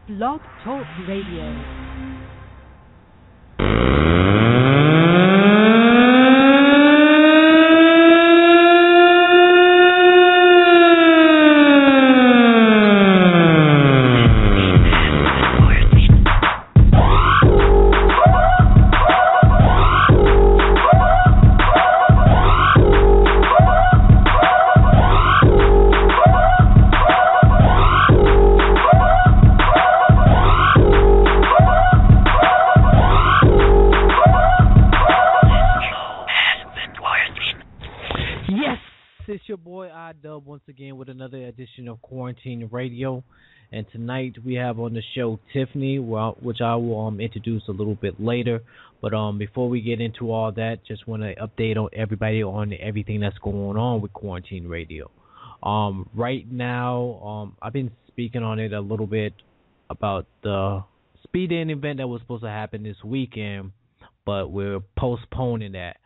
Blog Talk Radio. Once again with another edition of Quarantine Radio, and tonight we have on the show Tiffany, which I will introduce a little bit later. But before we get into all that, just want to update on everybody on everything that's going on with Quarantine Radio. Right now, I've been speaking on it a little bit about the speed dating event that was supposed to happen this weekend, but we're postponing that.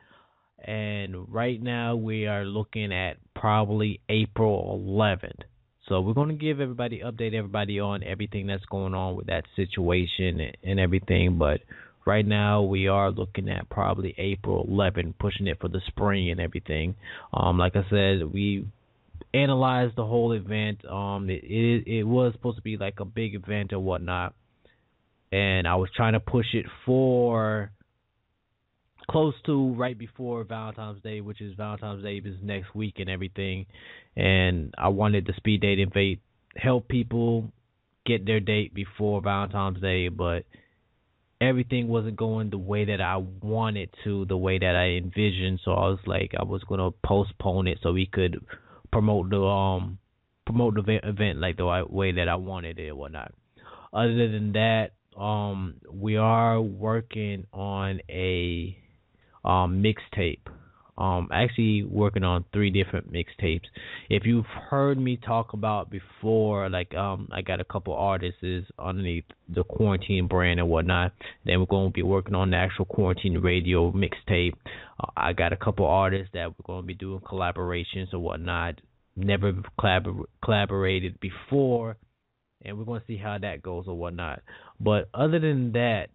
And right now we are looking at probably April 11th. So we're going to update everybody on everything that's going on with that situation and everything. But right now we are looking at probably April 11th, pushing it for the spring and everything. Like I said, we analyzed the whole event. It was supposed to be like a big event or whatnot. And I was trying to push it for close to right before Valentine's Day, which is Valentine's Day is next week and everything. And I wanted the speed dating event help people get their date before Valentine's Day, but everything wasn't going the way that I wanted to, the way that I envisioned. So I was like, I was gonna postpone it so we could promote the event like the way that I wanted it or whatnot. Other than that, we are working on a mixtape. Actually working on 3 different mixtapes. If you've heard me talk about before, like I got a couple artists underneath the Quarantine brand and whatnot. Then we're going to be working on the actual Quarantine Radio mixtape. I got a couple artists that we're going to be doing collaborations or whatnot. Never collaborated before, and we're going to see how that goes or whatnot. But other than that,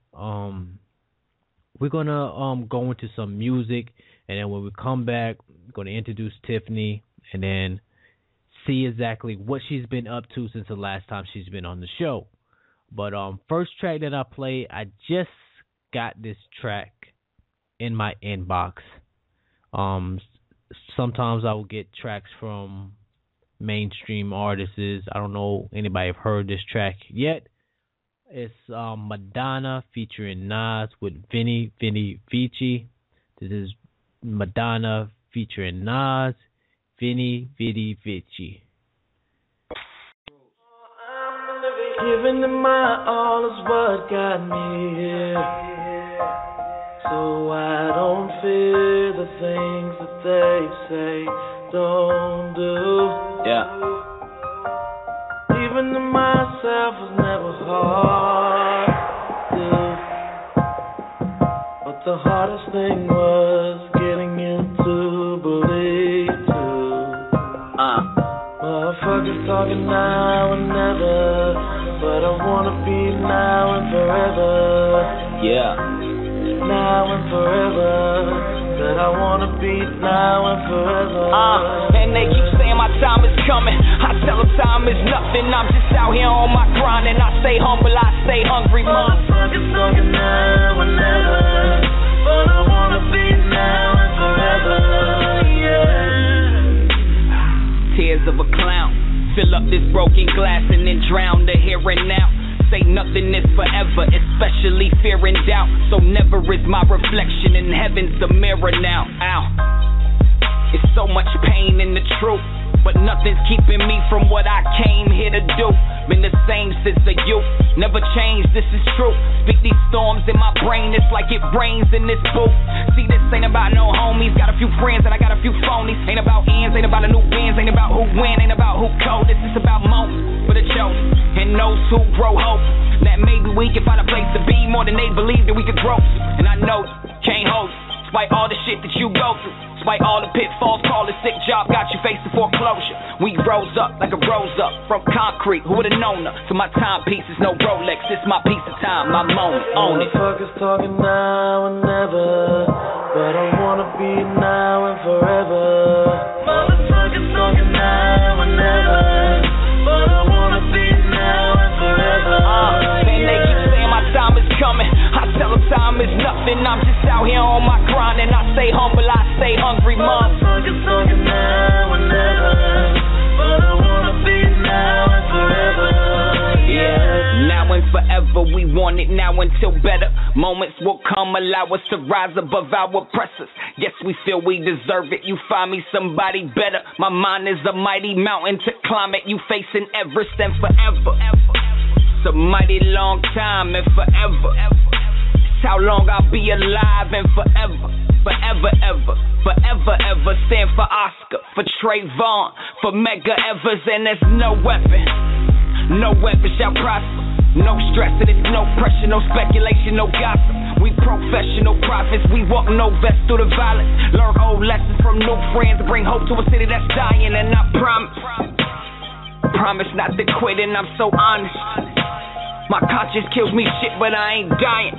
we're going to go into some music, and then when we come back, we're going to introduce Tiffany and then see exactly what she's been up to since the last time she's been on the show. But first track that I play, I just got this track in my inbox. Sometimes I will get tracks from mainstream artists. I don't know anybody have heard this track yet. It's Madonna featuring Nas with Vinny Vici. This is Madonna featuring Nas, Vinny Vici. Giving them my all is what got me here. So I don't fear the things that they say don't do. Yeah. Even to myself was never hard to do. But the hardest thing was getting you to believe too. Motherfuckers talking now and never, but I wanna be now and forever. Yeah. Now and forever. That I wanna be now and forever. And they keep saying my time is coming. I tell them time is nothing. I'm just out here on my grind, and I stay humble, I stay hungry. Motherfuckers talking now and never, but I wanna be now and forever. Yeah. Tears of a clown fill up this broken glass and then drown the here and now. Say nothing is forever, especially fear and doubt. So never is my reflection in heaven's the mirror now. Ow. It's so much pain in the truth, but nothing's keeping me from what I came here to do. Been the same since the youth, never changed, this is true. Speak these storms in my brain, it's like it rains in this booth. See, this ain't about no homies, got a few friends and I got a few phonies. Ain't about ends, ain't about a new wins, ain't about who win, ain't about who cold. This is about moments for the chosen and those who grow hope. That maybe we can find a place to be more than they believe that we could grow. And I know, can't hold. despite all the shit that you go through. Despite all the pitfalls, call a sick job, got you facing foreclosure. We rose up like a rose up from concrete, who would've known her? So my timepieces, no Rolex, this my piece of time, my moment, own it. Motherfuckers talking now and never, but I wanna be now and forever. Motherfuckers talking now and never, but I wanna be now and forever. Man, they keep saying my time is coming, I tell them time is nothing. I'm just out here on my grind and I stay humble, I stay hungry, mom. Motherfuckers talking now and never, but I wanna be now and forever. Yeah, now and forever, we want it now until better moments will come, allow us to rise above our oppressors. Yes, we feel we deserve it, you find me somebody better. My mind is a mighty mountain to climb it, you facing Everest and forever. It's a mighty long time and forever. It's how long I'll be alive and forever. Forever, ever, forever, ever. Stand for Oscar, for Trayvon, for Mega Evers, and there's no weapon shall prosper. No stress and it's no pressure, no speculation, no gossip. We professional prophets, we walk no vest through the violence. Learn old lessons from new friends, bring hope to a city that's dying. And I promise not to quit, and I'm so honest. My conscience kills me shit, but I ain't dying.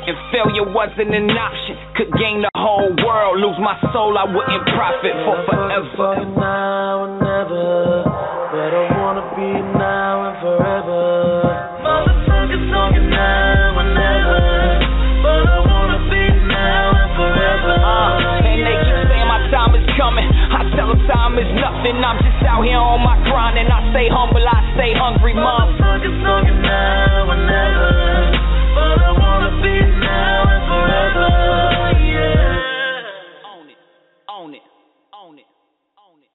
And failure wasn't an option. Could gain the whole world, lose my soul, I wouldn't profit for forever. Now and never, but I wanna be now and forever. Motherfuckers talking now and never, but I wanna be now and forever. And they keep saying my time is coming, I tell them time is nothing. I'm just out here on my grind and I stay humble, I stay hungry, mom. Motherfuckers talking now and never, but I wanna be now and forever. Yeah. Own it, own it, own it, own it.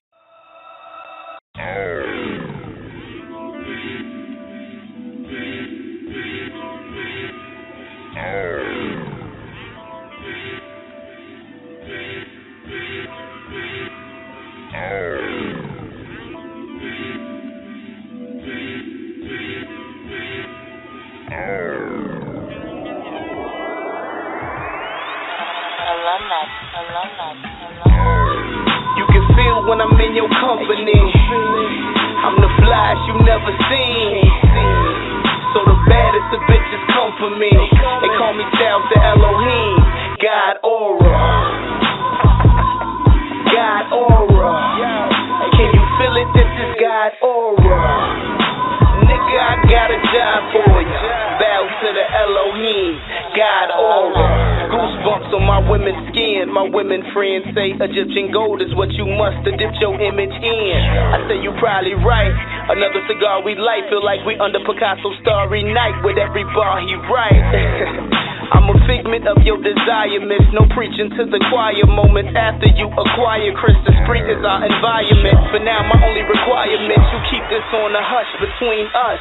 You can feel when I'm in your company. I'm the flash you never seen. So the baddest of bitches come for me. They call me Tiles the Elohim. God aura. God aura. Can you feel it? This is God aura. Nigga, I got a job for you. Bow to the Elohim. God aura. Goosebumps on my women's skin. My women friends say Egyptian gold is what you must have dipped your image in. I say you probably right. Another cigar we light, feel like we under Picasso's Starry Night with every bar he write. I'm a figment of your desire, miss. No preaching to the choir. Moments after you acquire Chris, the street is our environment. For now, my only requirement, you keep this on the hush between us.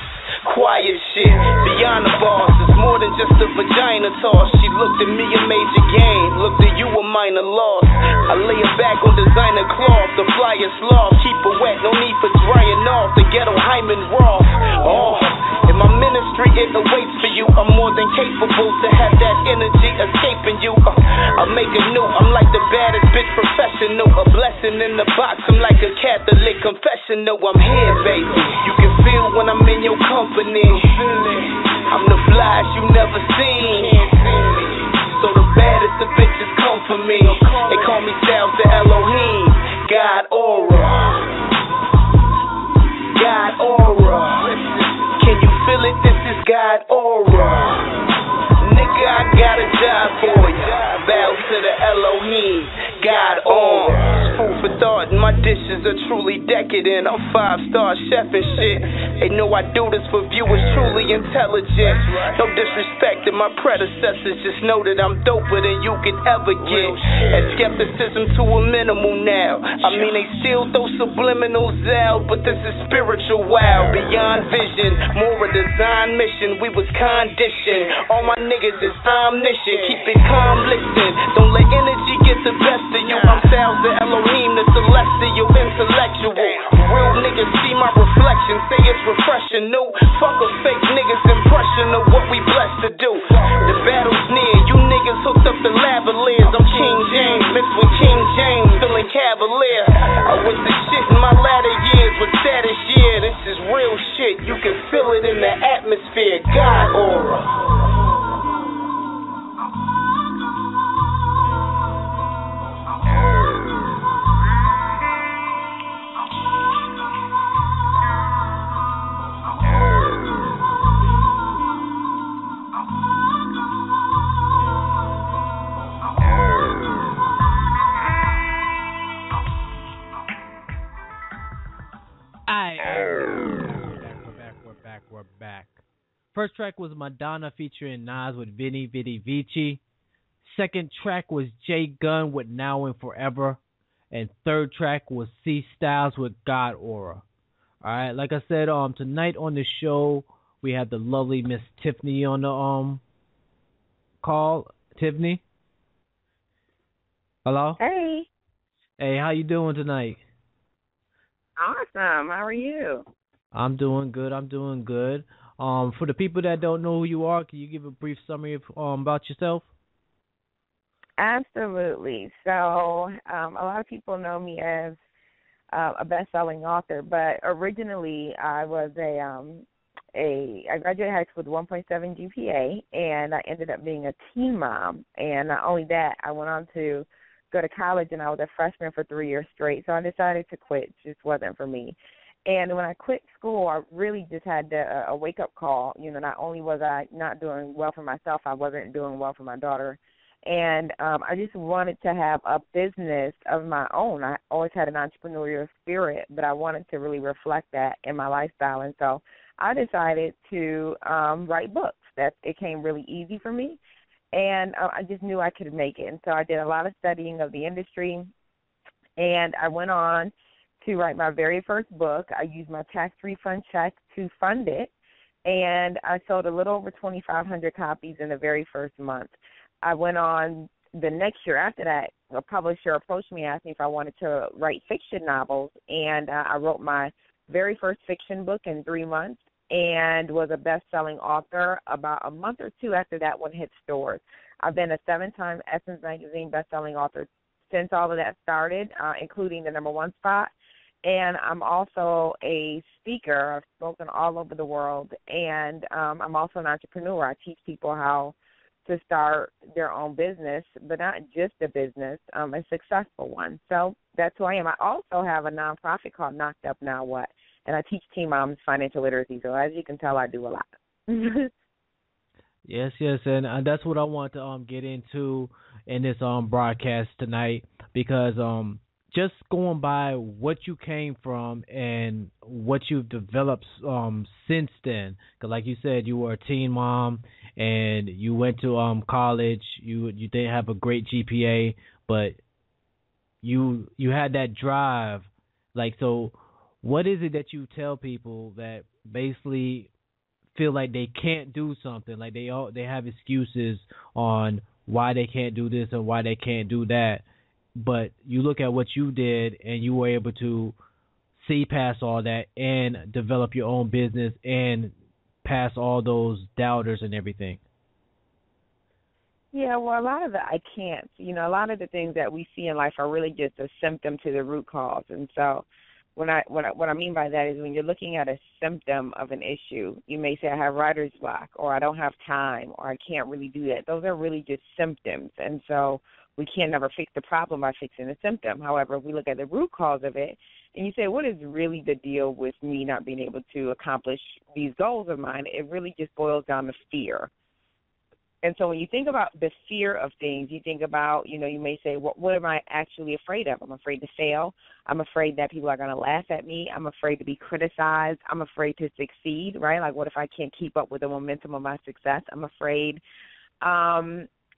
Quiet shit, beyond the boss. It's more than just a vagina toss. She looked at me a major gain, looked at you a minor loss. I lay her back on designer cloth, the flyest loft. Keep her wet, no need for drying off. The ghetto Hyman Roth. Oh, in my ministry it awaits for you. I'm more than capable to have that energy escaping you. I'll make it new, I'm like the baddest bitch professional. A blessing in the box, I'm like a Catholic confessional. I'm here, baby. You can feel when I'm in your company. I'm the flash you never seen. So the baddest of bitches come for me. They call me Tiles the Elohim. God aura. God aura. Can you feel it? This is God aura. Nigga, I got a job for you. Bow to the Elohim. God aura. Food for thought, my dishes are truly decadent. I'm 5-star chef and shit. They know I do this for viewers truly intelligent. No disrespect to my predecessors, just know that I'm doper than you could ever get. And skepticism to a minimal now. I mean, they still throw subliminals out, but this is spiritual wow. Beyond vision, more a design mission. We was conditioned. All my niggas is omniscient. Keep it calm, listen. Don't let energy get the best of you. I'm Tiles the Elohim, the celestial intellectual. Real niggas see my reflection, say it's refreshing new. Fuck a fake niggas impression of what we blessed to do. The battle's near, you niggas hooked up the lavaliers. I'm the atmosphere, God aura. We're back. First track was Madonna featuring Nas with Vini Vidi Vici. Second track was Jay Gunn with Now and Forever. And third track was C Styles with God Aura. All right, like I said, tonight on the show we have the lovely Miss Tiffany on the call. Tiffany? Hello? Hey. Hey, how you doing tonight? Awesome. How are you? I'm doing good. For the people that don't know who you are, can you give a brief summary of, about yourself? Absolutely. So a lot of people know me as a best-selling author, but originally I was I graduated high school with 1.7 GPA, and I ended up being a teen mom. And not only that, I went on to go to college, and I was a freshman for 3 years straight. So I decided to quit. It just wasn't for me. And when I quit school, I really just had a wake-up call. You know, not only was I not doing well for myself, I wasn't doing well for my daughter. And I just wanted to have a business of my own. I always had an entrepreneurial spirit, but I wanted to really reflect that in my lifestyle. And so I decided to write books. It came really easy for me, and I just knew I could make it. And so I did a lot of studying of the industry, and I went on to write my very first book. I used my tax refund check to fund it, and I sold a little over 2,500 copies in the very first month. I went on the next year after that. A publisher approached me, asked me if I wanted to write fiction novels, and I wrote my very first fiction book in 3 months and was a best-selling author. About a month or two after that one hit stores. I've been a 7-time Essence Magazine best-selling author since all of that started, including the #1 spot. And I'm also a speaker. I've spoken all over the world, and I'm also an entrepreneur. I teach people how to start their own business, but not just a business, a successful one. So that's who I am. I also have a nonprofit called Knocked Up Now What, and I teach teen moms financial literacy. So as you can tell, I do a lot. Yes, and that's what I want to get into in this broadcast tonight, because just going by what you came from and what you've developed since then. Because like you said, you were a teen mom and you went to college. You didn't have a great GPA, but you had that drive. Like, so what is it that you tell people that basically feel like they can't do something, like they have excuses on why they can't do this and why they can't do that? But you look at what you did, and you were able to see past all that and develop your own business and pass all those doubters and everything. Yeah, well, a lot of the I can't. You know, a lot of the things that we see in life are really just a symptom to the root cause. And so what I mean by that is when you're looking at a symptom of an issue, you may say I have writer's block, or I don't have time, or I can't really do that. Those are really just symptoms. And so we can never fix the problem by fixing the symptom. However, if we look at the root cause of it, and you say, what is really the deal with me not being able to accomplish these goals of mine, it really just boils down to fear. And so when you think about the fear of things, you think about, you know, you may say, what am I actually afraid of? I'm afraid to fail. I'm afraid that people are going to laugh at me. I'm afraid to be criticized. I'm afraid to succeed, right? Like, what if I can't keep up with the momentum of my success? I'm afraid.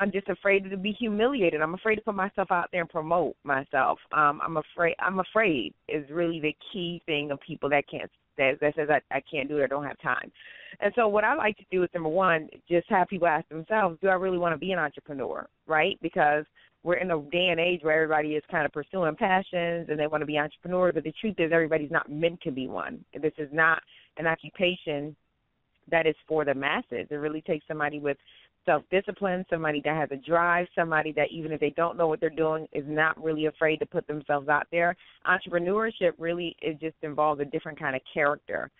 I'm just afraid to be humiliated. I'm afraid to put myself out there and promote myself. I'm afraid is really the key thing of people that says I can't do it or don't have time. And so what I like to do is, number one, just have people ask themselves, do I really want to be an entrepreneur, right? Because we're in a day and age where everybody is kind of pursuing passions and they want to be entrepreneurs, but the truth is everybody's not meant to be one. This is not an occupation that is for the masses. It really takes somebody with self-discipline, somebody that has a drive, somebody that even if they don't know what they're doing is not really afraid to put themselves out there. Entrepreneurship really just involves a different kind of character.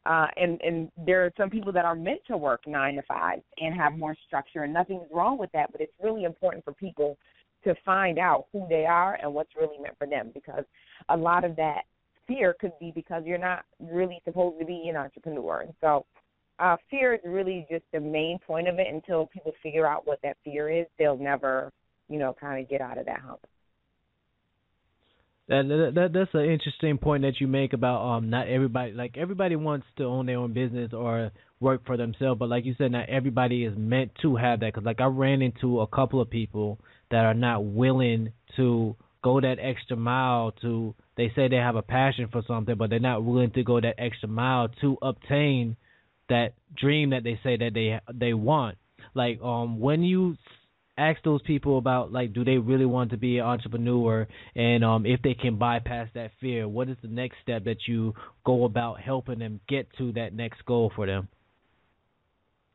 And there are some people that are meant to work 9 to 5 and have more structure, and nothing's wrong with that, but it's really important for people to find out who they are and what's really meant for them, because a lot of that fear could be because you're not really supposed to be an entrepreneur. And so fear is really just the main point of it. Until people figure out what that fear is, they'll never, kind of get out of that hump. That's an interesting point that you make about not everybody, like everybody wants to own their own business or work for themselves, but like you said, not everybody is meant to have that. Because like I ran into a couple of people that are not willing to go that extra mile to. They say they have a passion for something, but they're not willing to go that extra mile to obtain that dream that they say that they want. Like when you ask those people about, like, do they really want to be an entrepreneur, and if they can bypass that fear, what is the next step that you go about helping them get to that next goal for them?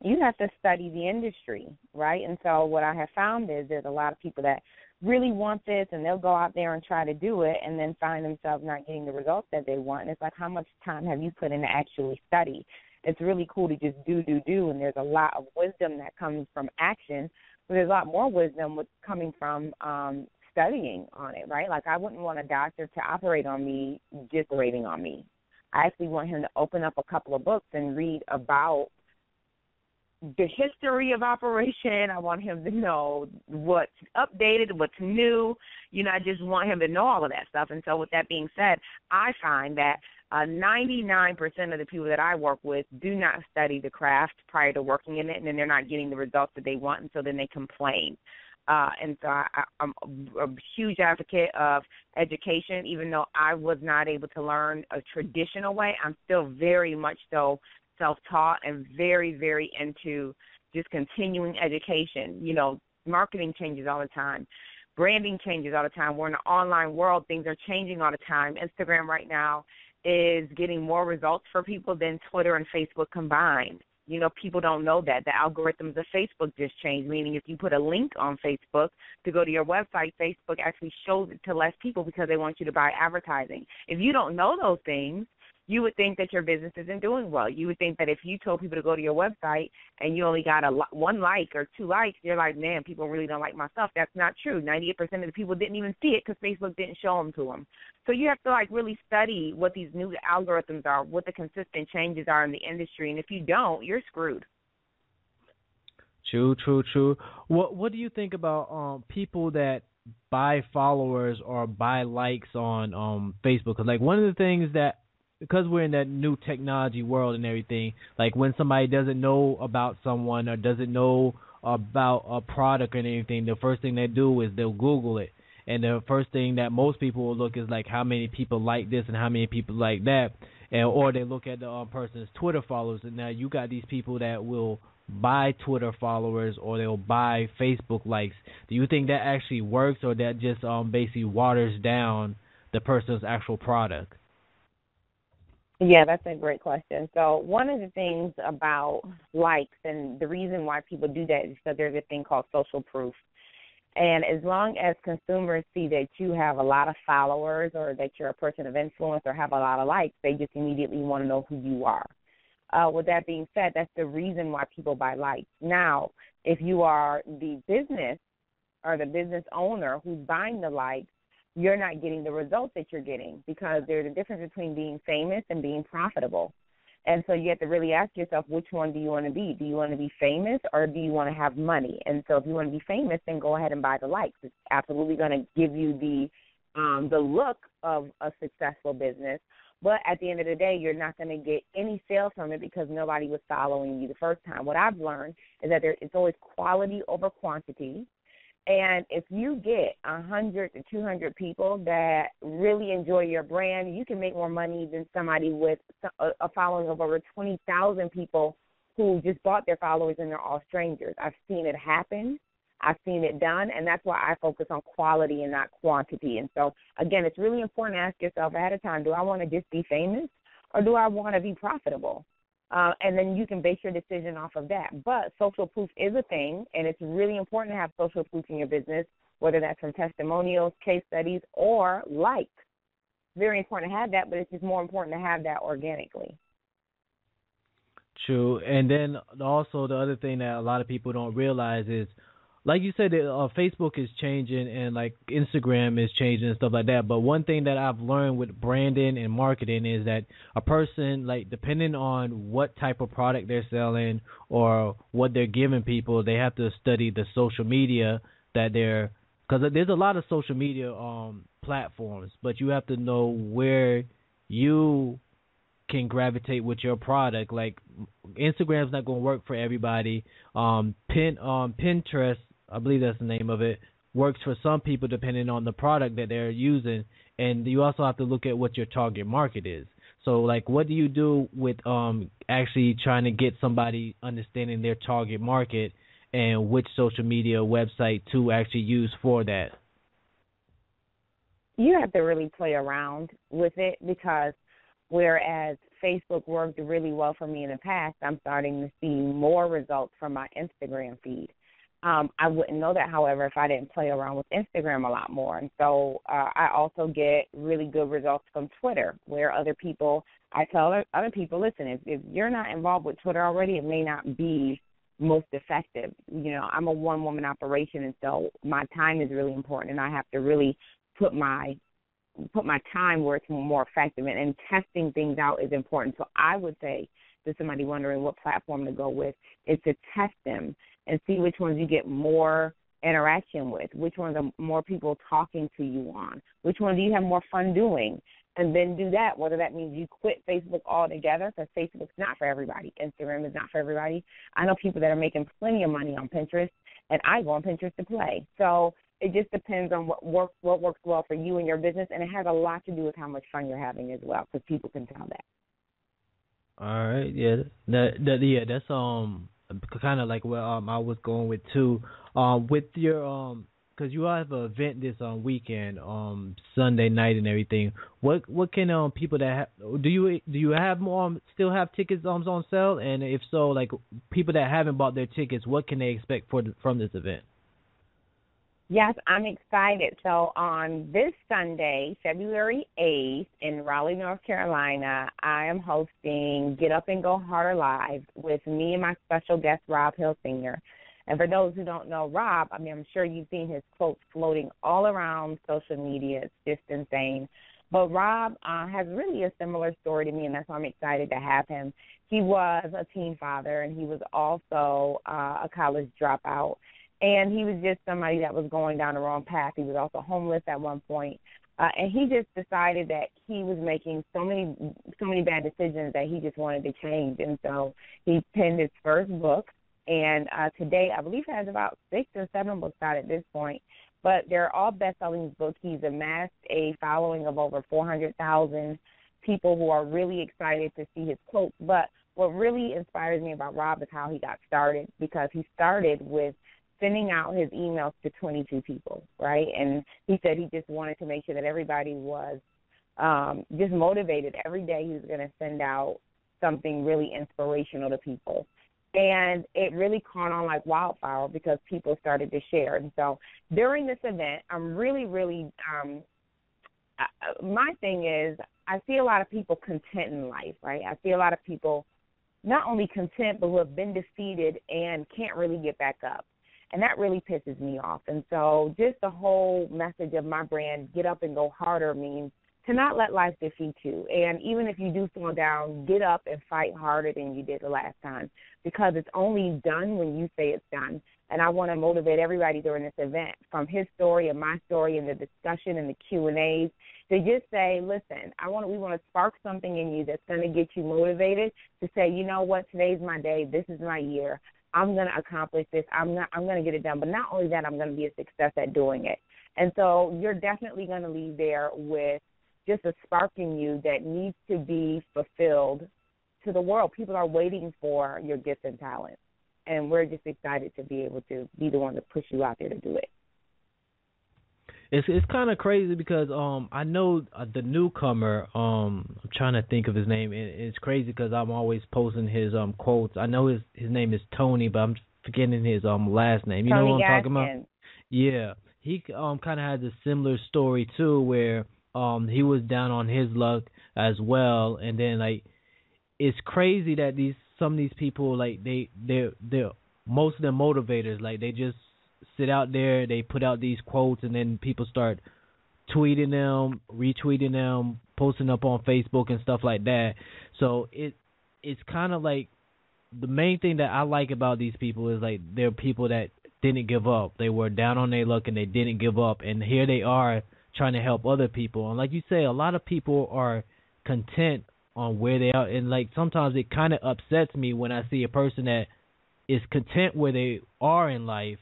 You have to study the industry, right? And so what I have found is there's a lot of people that really want this, and they'll go out there and try to do it and then find themselves not getting the results that they want. And it's like, how much time have you put in to actually study? It's really cool to just do, and there's a lot of wisdom that comes from action. But there's a lot more wisdom coming from studying on it, right? Like I wouldn't want a doctor to operate on me just rating on me. I actually want him to open up a couple of books and read about the history of operation. I want him to know what's updated, what's new. I just want him to know all of that stuff. And so with that being said, I find that 99% of the people that I work with do not study the craft prior to working in it, and then they're not getting the results that they want, and so then they complain. And so I'm a huge advocate of education. Even though I was not able to learn a traditional way, I'm still very much so self-taught and very, very into just continuing education. Marketing changes all the time. Branding changes all the time. We're in an online world. Things are changing all the time. Instagram right now is getting more results for people than Twitter and Facebook combined. People don't know that. The algorithms of Facebook just changed, meaning if you put a link on Facebook to go to your website, Facebook actually shows it to less people because they want you to buy advertising. If you don't know those things, you would think that your business isn't doing well. You would think that if you told people to go to your website and you only got one like or 2 likes, you're like, man, people really don't like my stuff. That's not true. 98% of the people didn't even see it because Facebook didn't show them to them. So you have to really study what these new algorithms are, what the consistent changes are in the industry. And if you don't, you're screwed. True. What do you think about people that buy followers or buy likes on Facebook? Because one of the things that, because we're in that new technology world and everything, like when somebody doesn't know about someone or doesn't know about a product or anything, the first thing they do is they'll Google it. And the first thing that most people will look is how many people like this and how many people like that. Or they look at the person's Twitter followers. And now you got these people that will buy Twitter followers or they'll buy Facebook likes. Do you think that actually works, or that just basically waters down the person's actual product? Yeah, that's a great question. So one of the things about likes, and the reason why people do that, is because there's a thing called social proof. And as long as consumers see that you have a lot of followers or that you're a person of influence or have a lot of likes, they just immediately want to know who you are. With that being said, that's the reason why people buy likes. Now, if you are the business or the business owner who's buying the likes, you're not getting the results that you're getting, because there's a difference between being famous and being profitable. And so you have to really ask yourself, which one do you want to be? Do you want to be famous, or do you want to have money? And so if you want to be famous, then go ahead and buy the likes. It's absolutely going to give you the look of a successful business. But at the end of the day, you're not going to get any sales from it because nobody was following you the first time. What I've learned is that it's always quality over quantity. And if you get 100 to 200 people that really enjoy your brand, you can make more money than somebody with a following of over 20,000 people who just bought their followers and they're all strangers. I've seen it happen. I've seen it done, and that's why I focus on quality and not quantity. And so, again, it's really important to ask yourself ahead of time, do I want to just be famous, or do I want to be profitable? And then you can base your decision off of that. But social proof is a thing, and it's really important to have social proof in your business, whether that's from testimonials, case studies, or likes. Very important to have that, but it's just more important to have that organically. True. And then also the other thing that a lot of people don't realize is, like you said, that Facebook is changing and like Instagram is changing and stuff like that. But one thing that I've learned with branding and marketing is that a person, like, depending on what type of product they're selling or what they're giving people, they have to study the social media that they're, because there's a lot of social media platforms, but you have to know where you can gravitate with your product. Like, Instagram's not going to work for everybody. Pinterest, I believe that's the name of it, works for some people depending on the product that they're using. And you also have to look at what your target market is. So, like, what do you do with actually trying to get somebody understanding their target market and which social media website to actually use for that? You have to really play around with it, because whereas Facebook worked really well for me in the past, I'm starting to see more results from my Instagram feed. I wouldn't know that, however, if I didn't play around with Instagram a lot more. And so I also get really good results from Twitter, where I tell other people, listen, if you're not involved with Twitter already, it may not be most effective. You know, I'm a one-woman operation, and so my time is really important, and I have to really put my time where it's more effective, and testing things out is important. So I would say to somebody wondering what platform to go with is to test them and see which ones you get more interaction with, which ones are more people talking to you on, which ones do you have more fun doing, and then do that, whether that means you quit Facebook altogether, because Facebook's not for everybody. Instagram is not for everybody. I know people that are making plenty of money on Pinterest, and I go on Pinterest to play. So it just depends on what works well for you and your business, and it has a lot to do with how much fun you're having as well, because people can tell that. All right, yeah, that's kind of like what I was going with too. With your because you have an event this weekend, Sunday night and everything. What can people that do you have still have tickets on sale? And if so, like, people that haven't bought their tickets, what can they expect from this event? Yes, I'm excited. So on this Sunday, February 8th, in Raleigh, North Carolina, I am hosting Get Up and Go Harder Live with me and my special guest, Rob Hilsinger. And for those who don't know Rob, I mean, I'm sure you've seen his quotes floating all around social media. It's just insane. But Rob has really a similar story to me, and that's why I'm excited to have him. He was a teen father, and he was also a college dropout. And he was just somebody that was going down the wrong path. He was also homeless at one point. And he just decided that he was making so many bad decisions that he just wanted to change. And so he penned his first book. And today, I believe, he has about 6 or 7 books out at this point. But they're all best-selling books. He's amassed a following of over 400,000 people who are really excited to see his quotes. But what really inspires me about Rob is how he got started, because he started with sending out his emails to 22 people, right? And he said he just wanted to make sure that everybody was just motivated. Every day he was going to send out something really inspirational to people. And it really caught on like wildfire, because people started to share. And so during this event, I'm really, my thing is, I see a lot of people content in life, right? I see a lot of people not only content, but who have been defeated and can't really get back up. And that really pisses me off. And so just the whole message of my brand, Get Up and Go Harder, means to not let life defeat you. And even if you do fall down, get up and fight harder than you did the last time, because it's only done when you say it's done. And I want to motivate everybody during this event, from his story and my story and the discussion and the Q&As, to just say, listen, we want to spark something in you that's going to get you motivated to say, you know what, today's my day, this is my year. I'm going to accomplish this. I'm going to get it done. But not only that, I'm going to be a success at doing it. And so you're definitely going to leave there with just a spark in you that needs to be fulfilled to the world. People are waiting for your gifts and talents, and we're just excited to be able to be the one to push you out there to do it. It's kind of crazy because I know the newcomer. I'm trying to think of his name. It's crazy because I'm always posting his quotes. I know his name is Tony, but I'm forgetting his last name. You know what I'm talking about? Yeah, he kind of has a similar story too, where he was down on his luck as well, and then like it's crazy that these some of these people, like they're most of them motivators, like they just sit out there, they put out these quotes, and then people start tweeting them, retweeting them, posting up on Facebook and stuff like that. So it's kind of like the main thing that I like about these people is like they're people that didn't give up. They were down on their luck and they didn't give up, and here they are trying to help other people. And like you say, a lot of people are content on where they are, and like sometimes it kind of upsets me when I see a person that is content where they are in life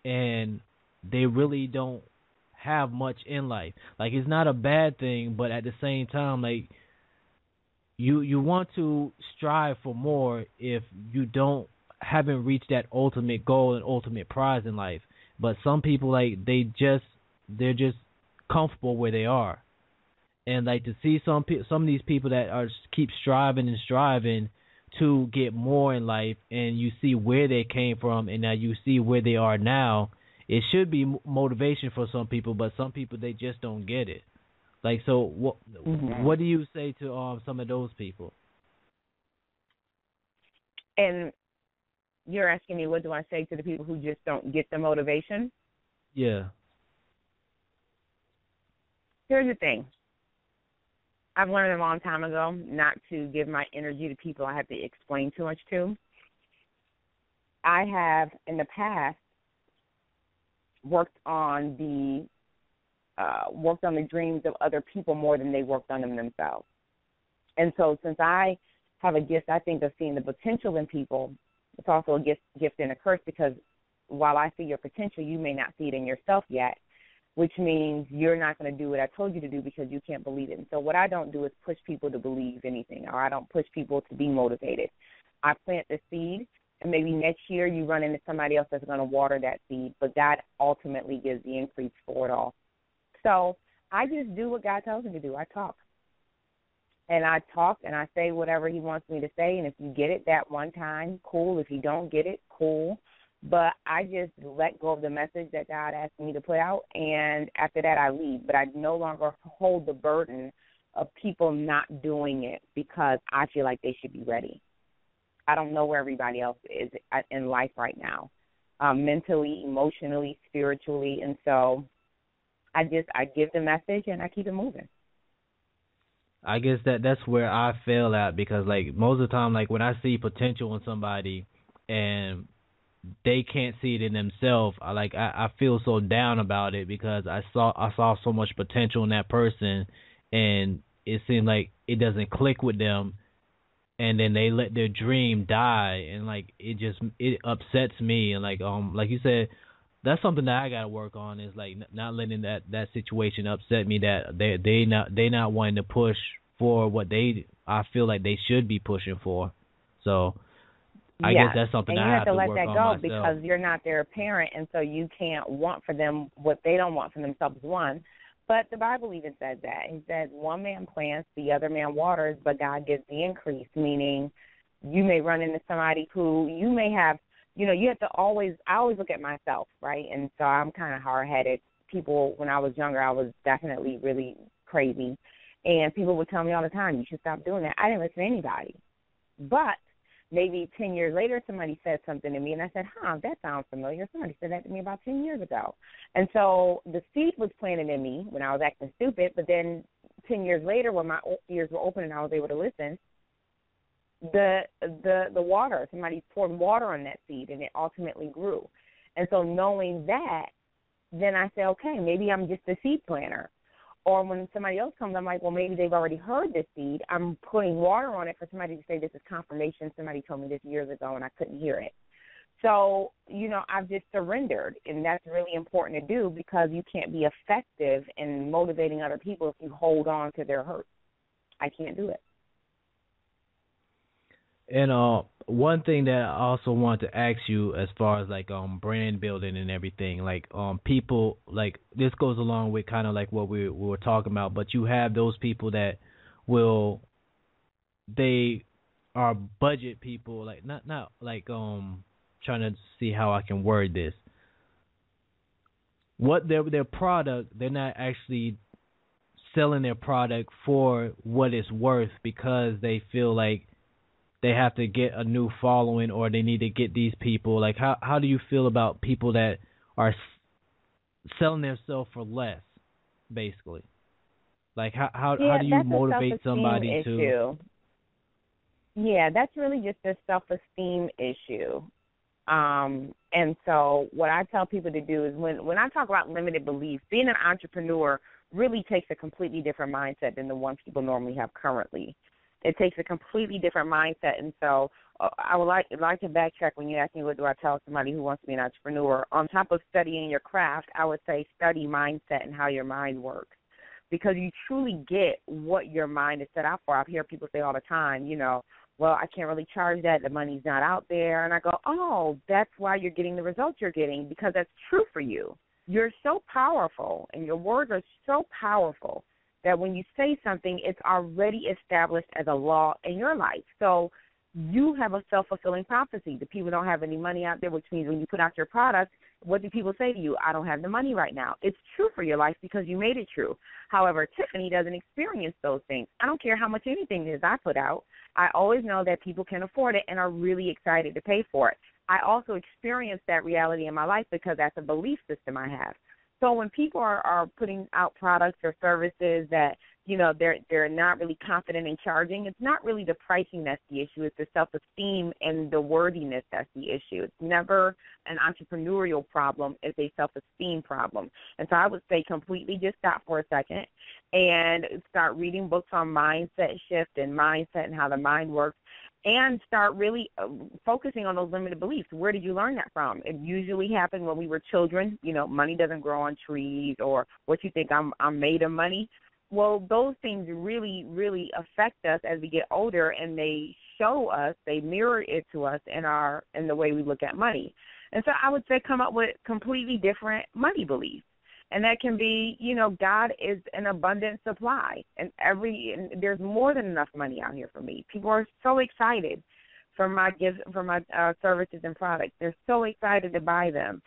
and they really don't have much in life. Like, it's not a bad thing, but at the same time, like, you want to strive for more if you haven't reached that ultimate goal and ultimate prize in life. But some people, like, they're just comfortable where they are. And like to see some of these people that are keep striving and striving to get more in life, and you see where they came from, and now you see where they are now. It should be motivation for some people, but some people, they just don't get it. Like, so what do you say to some of those people? And you're asking me, what do I say to the people who just don't get the motivation? Yeah. Here's the thing. I've learned a long time ago not to give my energy to people I have to explain too much to. I have, in the past, worked on the dreams of other people more than they worked on them themselves. And so since I have a gift, I think, of seeing the potential in people, it's also a gift and a curse, because while I see your potential, you may not see it in yourself yet, which means you're not going to do what I told you to do because you can't believe it. And so what I don't do is push people to believe anything, or I don't push people to be motivated. I plant the seed, and maybe next year you run into somebody else that's going to water that seed, but God ultimately gives the increase for it all. So I just do what God tells me to do. I talk. And I talk and I say whatever he wants me to say, and if you get it that one time, cool. If you don't get it, cool. But I just let go of the message that God asked me to put out, and after that I leave. But I no longer hold the burden of people not doing it because I feel like they should be ready. I don't know where everybody else is in life right now, mentally, emotionally, spiritually, and so I give the message and I keep it moving. I guess that's where I fail at, because like most of the time, like when I see potential in somebody and they can't see it in themselves, I feel so down about it, because I saw so much potential in that person, and it seemed like it doesn't click with them, and then they let their dream die, and like it upsets me, and like you said, that's something that I gotta work on, is like not letting that situation upset me, that they not wanting to push for what I feel like they should be pushing for. So I guess that's something I have to work on myself. And you have to let that go, because you're not their parent, and so you can't want for them what they don't want for themselves, one. But the Bible even said that. He said one man plants, the other man waters, but God gives the increase, meaning you may run into somebody who you may have, you have to I always look at myself, right? And so I'm kind of hard-headed. People, when I was younger, I was definitely really crazy. And people would tell me all the time, you should stop doing that. I didn't listen to anybody. But maybe 10 years later, somebody said something to me, and I said, that sounds familiar. Somebody said that to me about 10 years ago. And so the seed was planted in me when I was acting stupid, but then 10 years later, when my ears were open and I was able to listen, the water, somebody poured water on that seed, and it ultimately grew. And so knowing that, then I say, okay, maybe I'm just a seed planter. Or when somebody else comes, I'm like, well, maybe they've already heard this seed. I'm putting water on it for somebody to say this is confirmation. Somebody told me this years ago, and I couldn't hear it. So, I've just surrendered, and that's really important to do, because you can't be effective in motivating other people if you hold on to their hurt. I can't do it. And one thing that I also want to ask you, as far as like brand building and everything, like people, like this goes along with kind of like what we were talking about, but you have those people that they are budget people, like not like trying to see how I can word this. What their product, they're not actually selling their product for what it's worth, because they feel like they have to get a new following or they need to get these people. Like, how do you feel about people that are selling themselves for less, basically? Like, how do you motivate somebody issue. to? Yeah, that's really just a self-esteem issue. And so what I tell people to do is when I talk about limited beliefs, being an entrepreneur really takes a completely different mindset than the one people normally have currently. It takes a completely different mindset. And so I would like to backtrack when you ask me what do I tell somebody who wants to be an entrepreneur. On top of studying your craft, I would say study mindset and how your mind works, because you truly get what your mind is set out for. I hear people say all the time, well, I can't really charge that. The money's not out there. And I go, oh, that's why you're getting the results you're getting, because that's true for you. You're so powerful, and your words are so powerful that when you say something, it's already established as a law in your life. So you have a self-fulfilling prophecy. The people don't have any money out there, which means when you put out your product, what do people say to you? I don't have the money right now. It's true for your life because you made it true. However, Tiffany doesn't experience those things. I don't care how much anything is I put out. I always know that people can afford it and are really excited to pay for it. I also experience that reality in my life because that's a belief system I have. So when people are putting out products or services that, they're not really confident in charging, it's not really the pricing that's the issue. It's the self-esteem and the worthiness that's the issue. It's never an entrepreneurial problem. It's a self-esteem problem. And so I would say completely just stop for a second and start reading books on mindset shift and mindset and how the mind works, and start really focusing on those limited beliefs. Where did you learn that from? It usually happened when we were children. Money doesn't grow on trees, or what you think I'm made of money. Well, those things really, really affect us as we get older, and they show us, they mirror it to us in the way we look at money. And so I would say come up with completely different money beliefs. And that can be, God is an abundant supply, and there's more than enough money out here for me. People are so excited for my gifts, for my services and products. They're so excited to buy them.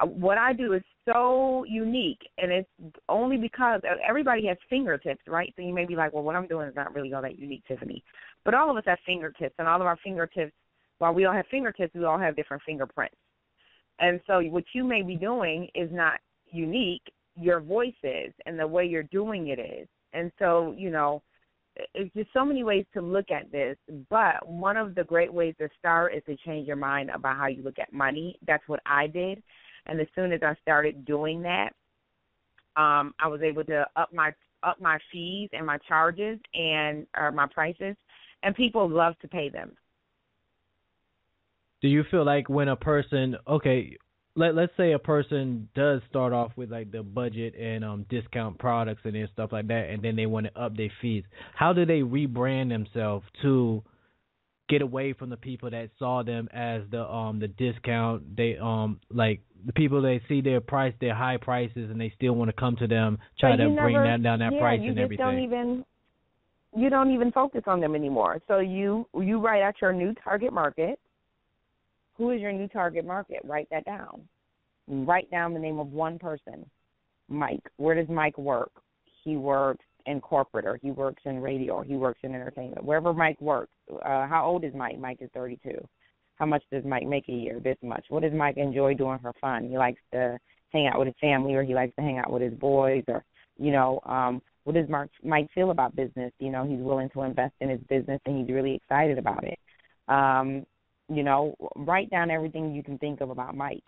What I do is so unique, and it's only because everybody has fingertips, right? So you may be like, well, what I'm doing is not really all that unique, Tiffany. But all of us have fingertips, and all of our fingertips, while we all have fingertips, we all have different fingerprints. And so what you may be doing is not unique. Your voice is, and the way you're doing it is. And so, it's just so many ways to look at this, but one of the great ways to start is to change your mind about how you look at money. That's what I did. And as soon as I started doing that, I was able to up my fees and my charges and my prices, and people love to pay them. Do you feel like when a person, let's say a person does start off with like the budget and discount products and then stuff like that, and then they want to up their fees, how do they rebrand themselves to get away from the people that saw them as the discount? They like the people, they see their high prices, and they still want to come to them, try to bring down that price and everything. You don't even focus on them anymore. So you write out your new target market. Who is your new target market? Write that down. Write down the name of one person. Mike. Where does Mike work? He works in corporate, or he works in radio, or he works in entertainment. Wherever Mike works. How old is Mike? Mike is 32. How much does Mike make a year? This much. What does Mike enjoy doing for fun? He likes to hang out with his family, or he likes to hang out with his boys, or, what does Mike feel about business? He's willing to invest in his business, and he's really excited about it. Write down everything you can think of about Mike.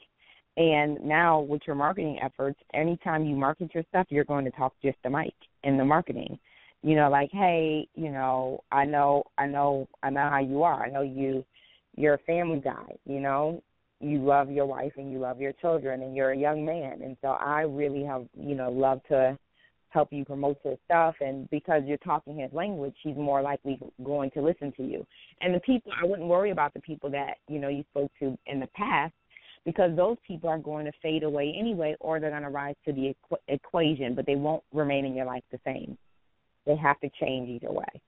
And now with your marketing efforts, anytime you market your stuff, you're going to talk just to Mike in the marketing. Like, hey, I know how you are. I know you're a family guy, you love your wife and you love your children and you're a young man. And so I really have, love to help you promote your stuff. And because you're talking his language, he's more likely going to listen to you. And the people, I wouldn't worry about the people that, you spoke to in the past, because those people are going to fade away anyway, or they're going to rise to the equation, but they won't remain in your life the same. They have to change either way.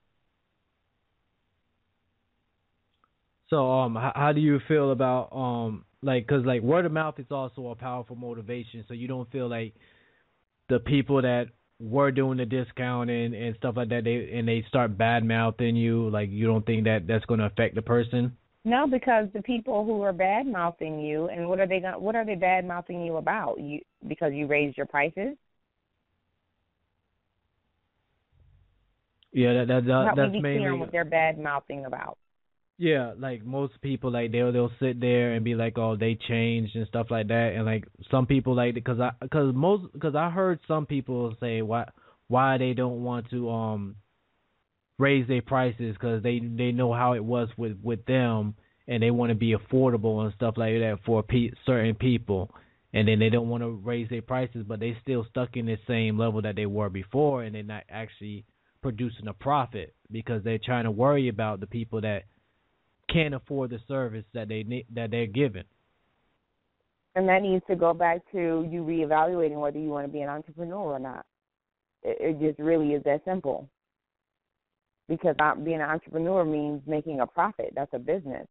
So how do you feel about, because word of mouth is also a powerful motivation, so you don't feel like the people that were doing the discounting and stuff like that, they start bad mouthing you, like you don't think that that's going to affect the person? No, because the people who are bad mouthing you, and what are they bad mouthing you about? Because you raised your prices? Yeah, that's Help me be mainly clear on what they're bad mouthing about. Yeah, like most people, like they'll sit there and be like, "Oh, they changed" and stuff like that, and like some people like because I heard some people say why they don't want to raise their prices because they know how it was with them and they want to be affordable and stuff like that for certain people, and then they don't want to raise their prices, but they still stuck in the same level that they were before, and they're not actually producing a profit because they're trying to worry about the people that can't afford the service that they're given. And that needs to go back to you reevaluating whether you want to be an entrepreneur or not. It just really is that simple. Because being an entrepreneur means making a profit. That's a business.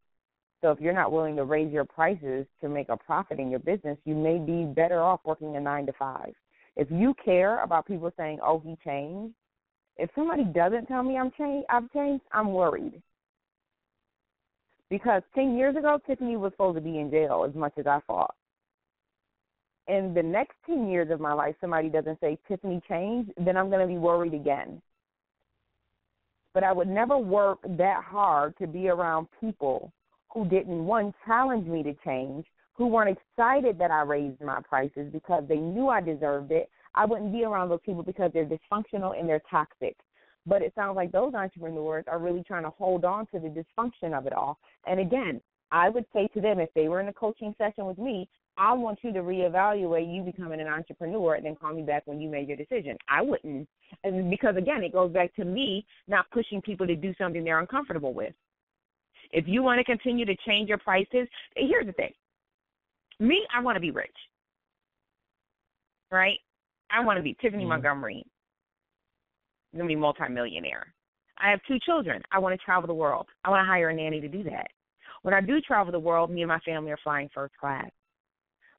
So if you're not willing to raise your prices to make a profit in your business, you may be better off working a 9 to 5. If you care about people saying, "Oh, he changed," if somebody doesn't tell me I've changed, I'm worried. Because 10 years ago, Tiffany was supposed to be in jail as much as I fought. In the next 10 years of my life, somebody doesn't say Tiffany changed, then I'm going to be worried again. But I would never work that hard to be around people who didn't, one, challenge me to change, who weren't excited that I raised my prices because they knew I deserved it. I wouldn't be around those people because they're dysfunctional and they're toxic. But it sounds like those entrepreneurs are really trying to hold on to the dysfunction of it all. And again, I would say to them, if they were in a coaching session with me, I want you to reevaluate you becoming an entrepreneur and then call me back when you made your decision. I wouldn't. And because, again, it goes back to me not pushing people to do something they're uncomfortable with. If you want to continue to change your prices, here's the thing. Me, I want to be rich, right? I want to be Tiffany Montgomery. I'm going to be multimillionaire. I have 2 children. I want to travel the world. I want to hire a nanny to do that. When I do travel the world, me and my family are flying first class.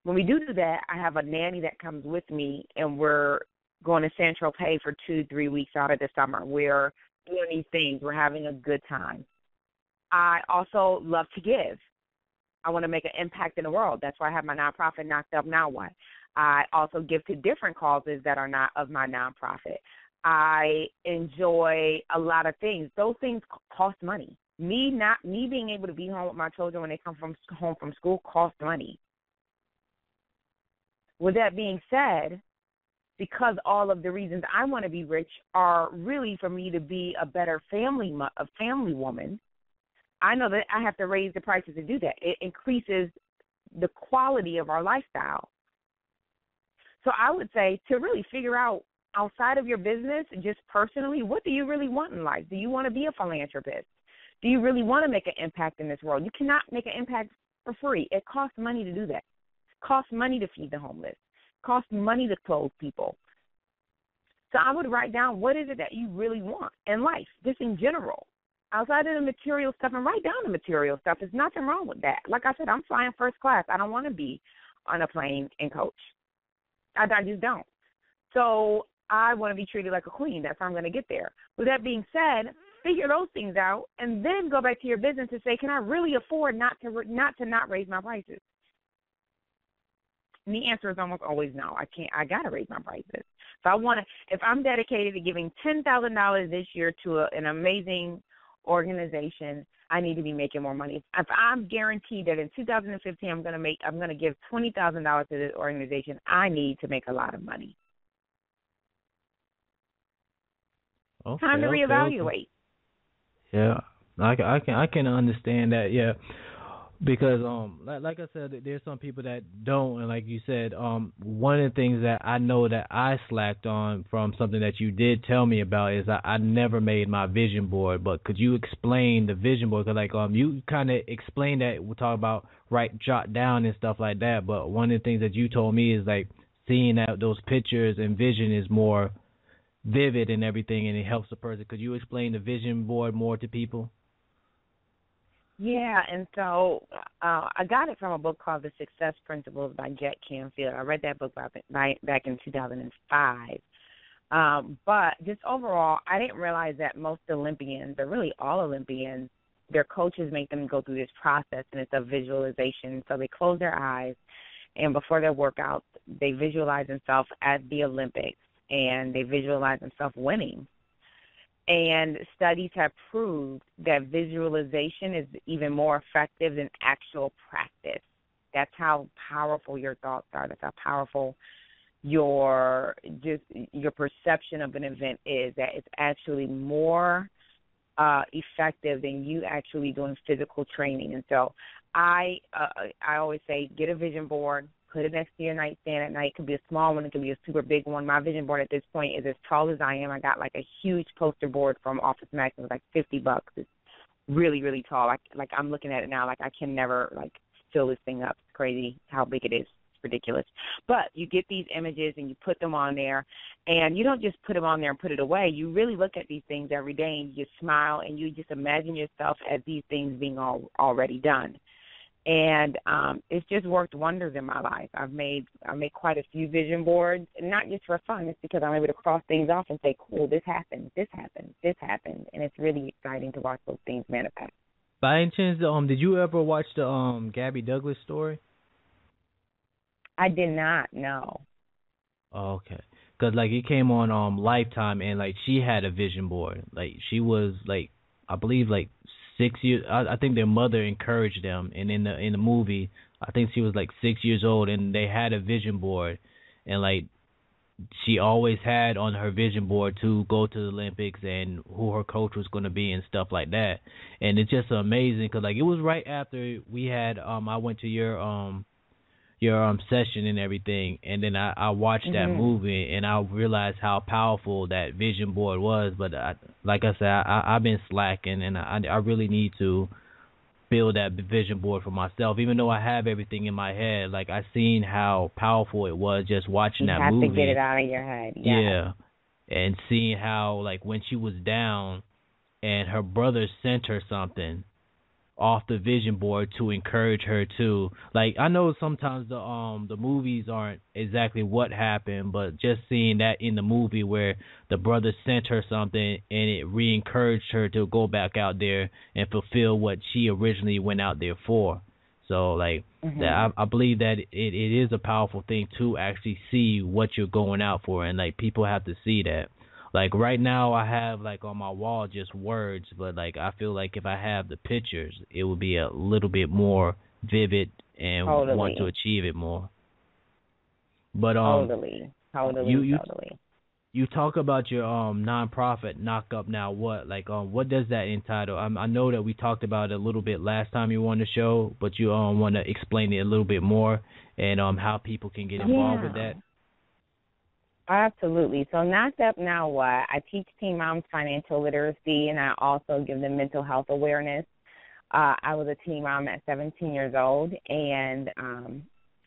When we do that, I have a nanny that comes with me, and we're going to Saint-Tropez for 2-3 weeks out of the summer. We're doing these things. We're having a good time. I also love to give. I want to make an impact in the world. That's why I have my nonprofit, Knocked Up Now What. I also give to different causes that are not of my nonprofit. I enjoy a lot of things. Those things cost money. Me being able to be home with my children when they come home from school costs money. With that being said, because all of the reasons I want to be rich are really for me to be a better family woman, I know that I have to raise the prices to do that. It increases the quality of our lifestyle. So I would say to really figure out outside of your business, just personally, what do you really want in life? Do you want to be a philanthropist? Do you really want to make an impact in this world? You cannot make an impact for free. It costs money to do that. It costs money to feed the homeless. It costs money to clothe people. So I would write down what is it that you really want in life, just in general. Outside of the material stuff, and write down the material stuff. There's nothing wrong with that. Like I said, I'm flying first class. I don't want to be on a plane and coach. I just don't. So I want to be treated like a queen. That's how I'm going to get there. With that being said, figure those things out, and then go back to your business and say, can I really afford not to raise my prices? And the answer is almost always no. I can't. I got to raise my prices. If I'm dedicated to giving $10,000 this year to an amazing organization, I need to be making more money. If I'm guaranteed that in 2015 I'm going to give $20,000 to this organization, I need to make a lot of money. Okay, Time to reevaluate. Okay. Yeah, I can understand that. Yeah, because like I said, there's some people that don't, and like you said, one of the things that I know that I slacked on from something that you did tell me about is I never made my vision board. But could you explain the vision board? Cause like you kind of explained that we talk about jot down and stuff like that. But one of the things that you told me is like seeing that those pictures and vision is more vivid and everything, and it helps the person. Could you explain the vision board more to people? Yeah, and so I got it from a book called The Success Principles by Jack Canfield. I read that book back in 2005. But just overall, I didn't realize that most Olympians, or really all Olympians, their coaches make them go through this process, and it's a visualization. So they close their eyes, and before their workouts, they visualize themselves at the Olympics, and they visualize themselves winning. And studies have proved that visualization is even more effective than actual practice. That's how powerful your thoughts are. That's how powerful your perception of an event is, that it's actually more effective than you actually doing physical training. And so I always say, get a vision board, put it next to your nightstand at night. It could be a small one, it could be a super big one. My vision board at this point is as tall as I am. I got like a huge poster board from Office Max. It was like $50. It's really, really tall. I'm looking at it now, like I can never like fill this thing up. It's crazy how big it is. Ridiculous. But you get these images and you put them on there, and you don't just put them on there and put it away. You really look at these things every day, and you smile, and you just imagine yourself as these things being already done. And it's just worked wonders in my life. I made quite a few vision boards, and not just for fun. It's because I'm able to cross things off and say, cool, this happened, this happened, this happened. And it's really exciting to watch those things manifest. By any chance, did you ever watch the Gabby Douglas story? I did not, no. Oh, okay. Because, like, it came on Lifetime, and, like, she had a vision board. Like, she was, like, I believe, like, 6 years. I think their mother encouraged them. And in the movie, I think she was, like, 6 years old, and they had a vision board. And, like, she always had on her vision board to go to the Olympics and who her coach was going to be and stuff like that. And it's just amazing because, like, it was right after we had I went to your session and everything, and then I watched that movie, and I realized how powerful that vision board was. But like I said, I've been slacking, and I really need to build that vision board for myself. Even though I have everything in my head, like I seen how powerful it was just watching that movie. You have to get it out of your head. Yeah, and seeing how, like, when she was down, and her brother sent her something off the vision board to encourage her too. Like, I know sometimes the movies aren't exactly what happened, but just seeing that in the movie where the brother sent her something and it re-encouraged her to go back out there and fulfill what she originally went out there for. So, like, I believe that it is a powerful thing to actually see what you're going out for, and, like, people have to see that. Like, right now I have, like, on my wall just words, but, like, I feel like if I have the pictures, it would be a little bit more vivid and want to achieve it more. But Totally. You talk about your nonprofit, Knock Up Now What? Like, what does that entitle? I know that we talked about it a little bit last time you were on the show, but you want to explain it a little bit more and how people can get involved with that. Absolutely. So Knocked Up Now What? I teach teen moms financial literacy, and I also give them mental health awareness. I was a teen mom at 17 years old, and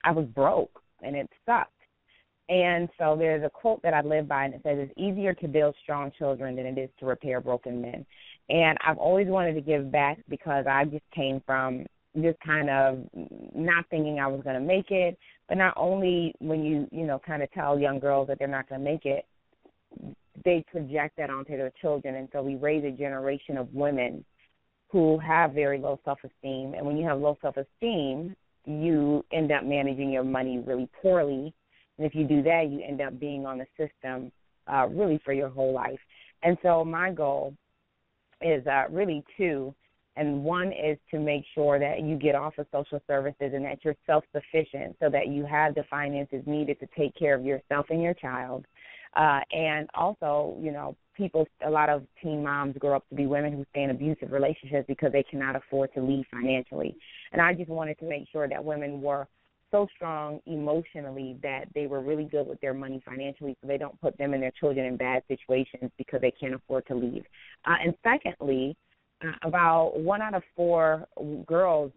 I was broke, and it sucked. And so there's a quote that I live by, and it says, it's easier to build strong children than it is to repair broken men. And I've always wanted to give back because I just came from just kind of not thinking I was going to make it. But not only when you kind of tell young girls that they're not going to make it, they project that onto their children. And so we raise a generation of women who have very low self-esteem. And when you have low self-esteem, you end up managing your money really poorly. And if you do that, you end up being on the system really for your whole life. And so my goal is really two. And one is to make sure that you get off of social services and that you're self-sufficient so that you have the finances needed to take care of yourself and your child. And also, a lot of teen moms grow up to be women who stay in abusive relationships because they cannot afford to leave financially. And I just wanted to make sure that women were so strong emotionally that they were really good with their money financially so they don't put them and their children in bad situations because they can't afford to leave. And secondly, about 1 out of 4 girls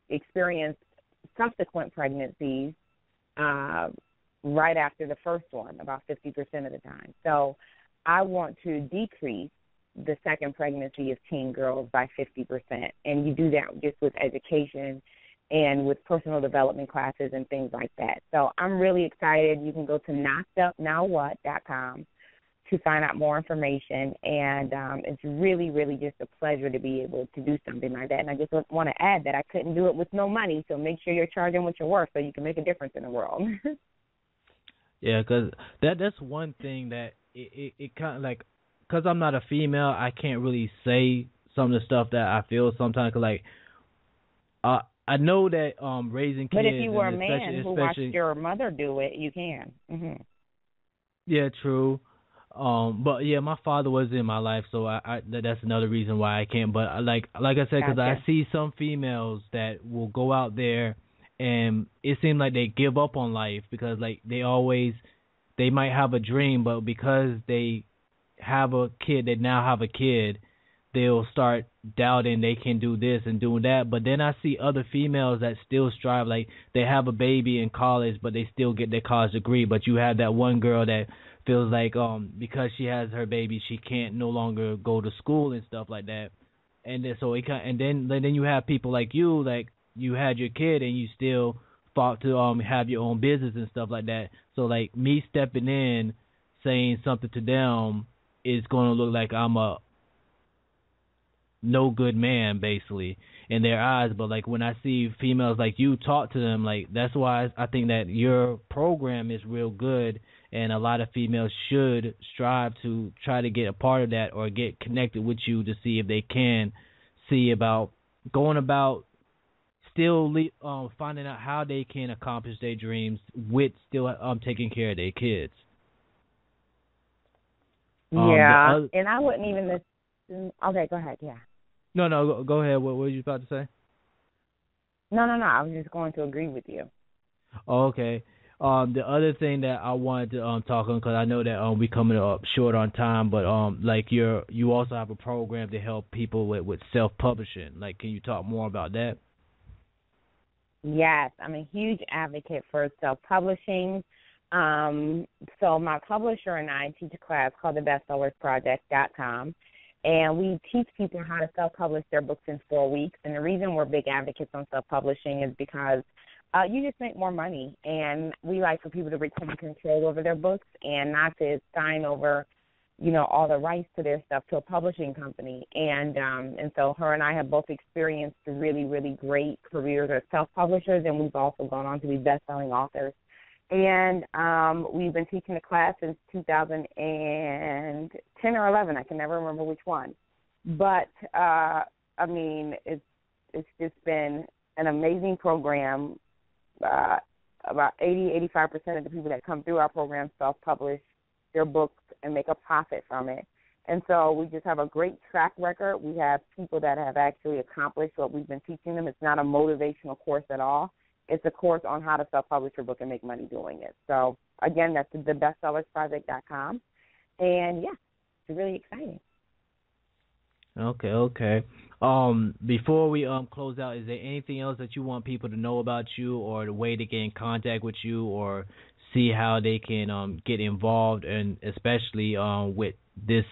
experience subsequent pregnancies right after the first one, about 50% of the time. So I want to decrease the second pregnancy of teen girls by 50%. And you do that just with education and with personal development classes and things like that. So I'm really excited. You can go to knockedupnowwhat.com to find out more information, and it's really, really just a pleasure to be able to do something like that. And I just want to add that I couldn't do it with no money, so make sure you're charging what you're worth so you can make a difference in the world. Yeah, because that's one thing that it kind of like, because I'm not a female, I can't really say some of the stuff that I feel sometimes. Cause like, I know that raising kids. But if you were a man especially, who watched your mother do it, you can. Mm-hmm. Yeah, true. But yeah, my father was in my life, so that's another reason why I can't. But like I said, because I see some females that will go out there, and it seems like they give up on life because like they might have a dream, but because they have a kid, they now have a kid, they'll start doubting they can do this and doing that. But then I see other females that still strive, like they have a baby in college, but they still get their college degree. But you have that one girl that feels like because she has her baby, she can't no longer go to school and stuff like that. And then then you have people like you, like you had your kid and you still fought to have your own business and stuff like that. So like me stepping in, saying something to them is going to look like I'm a no good man basically in their eyes. But like when I see females like you talk to them, like that's why I think that your program is real good, and a lot of females should strive to try to get a part of that or get connected with you to see if they can see about going about still finding out how they can accomplish their dreams with still taking care of their kids. Yeah, and I wouldn't even listen. Okay, go ahead. Yeah. No, go ahead. What were you about to say? No. I was just going to agree with you. Oh, okay. The other thing that I wanted to talk on, because I know that we coming up short on time, but like you also have a program to help people with self-publishing. Like, can you talk more about that? Yes, I'm a huge advocate for self-publishing. So my publisher and I teach a class called the bestsellersproject.com, and we teach people how to self-publish their books in 4 weeks. And the reason we're big advocates on self-publishing is because you just make more money, and we like for people to retain control over their books and not to sign over, all the rights to their stuff to a publishing company. And so her and I have both experienced really, really great careers as self-publishers, and we've also gone on to be best-selling authors. And we've been teaching the class since 2010 or 11. I can never remember which one. But, it's just been an amazing program. About 85% of the people that come through our program self-publish their books and make a profit from it. And so we just have a great track record. We have people that have actually accomplished what we've been teaching them. It's not a motivational course at all. It's a course on how to self-publish your book and make money doing it. So, again, that's the bestsellersproject.com. And, yeah, it's really exciting. Okay. Before we close out, is there anything else that you want people to know about you, or the way to get in contact with you, or see how they can get involved, and especially with this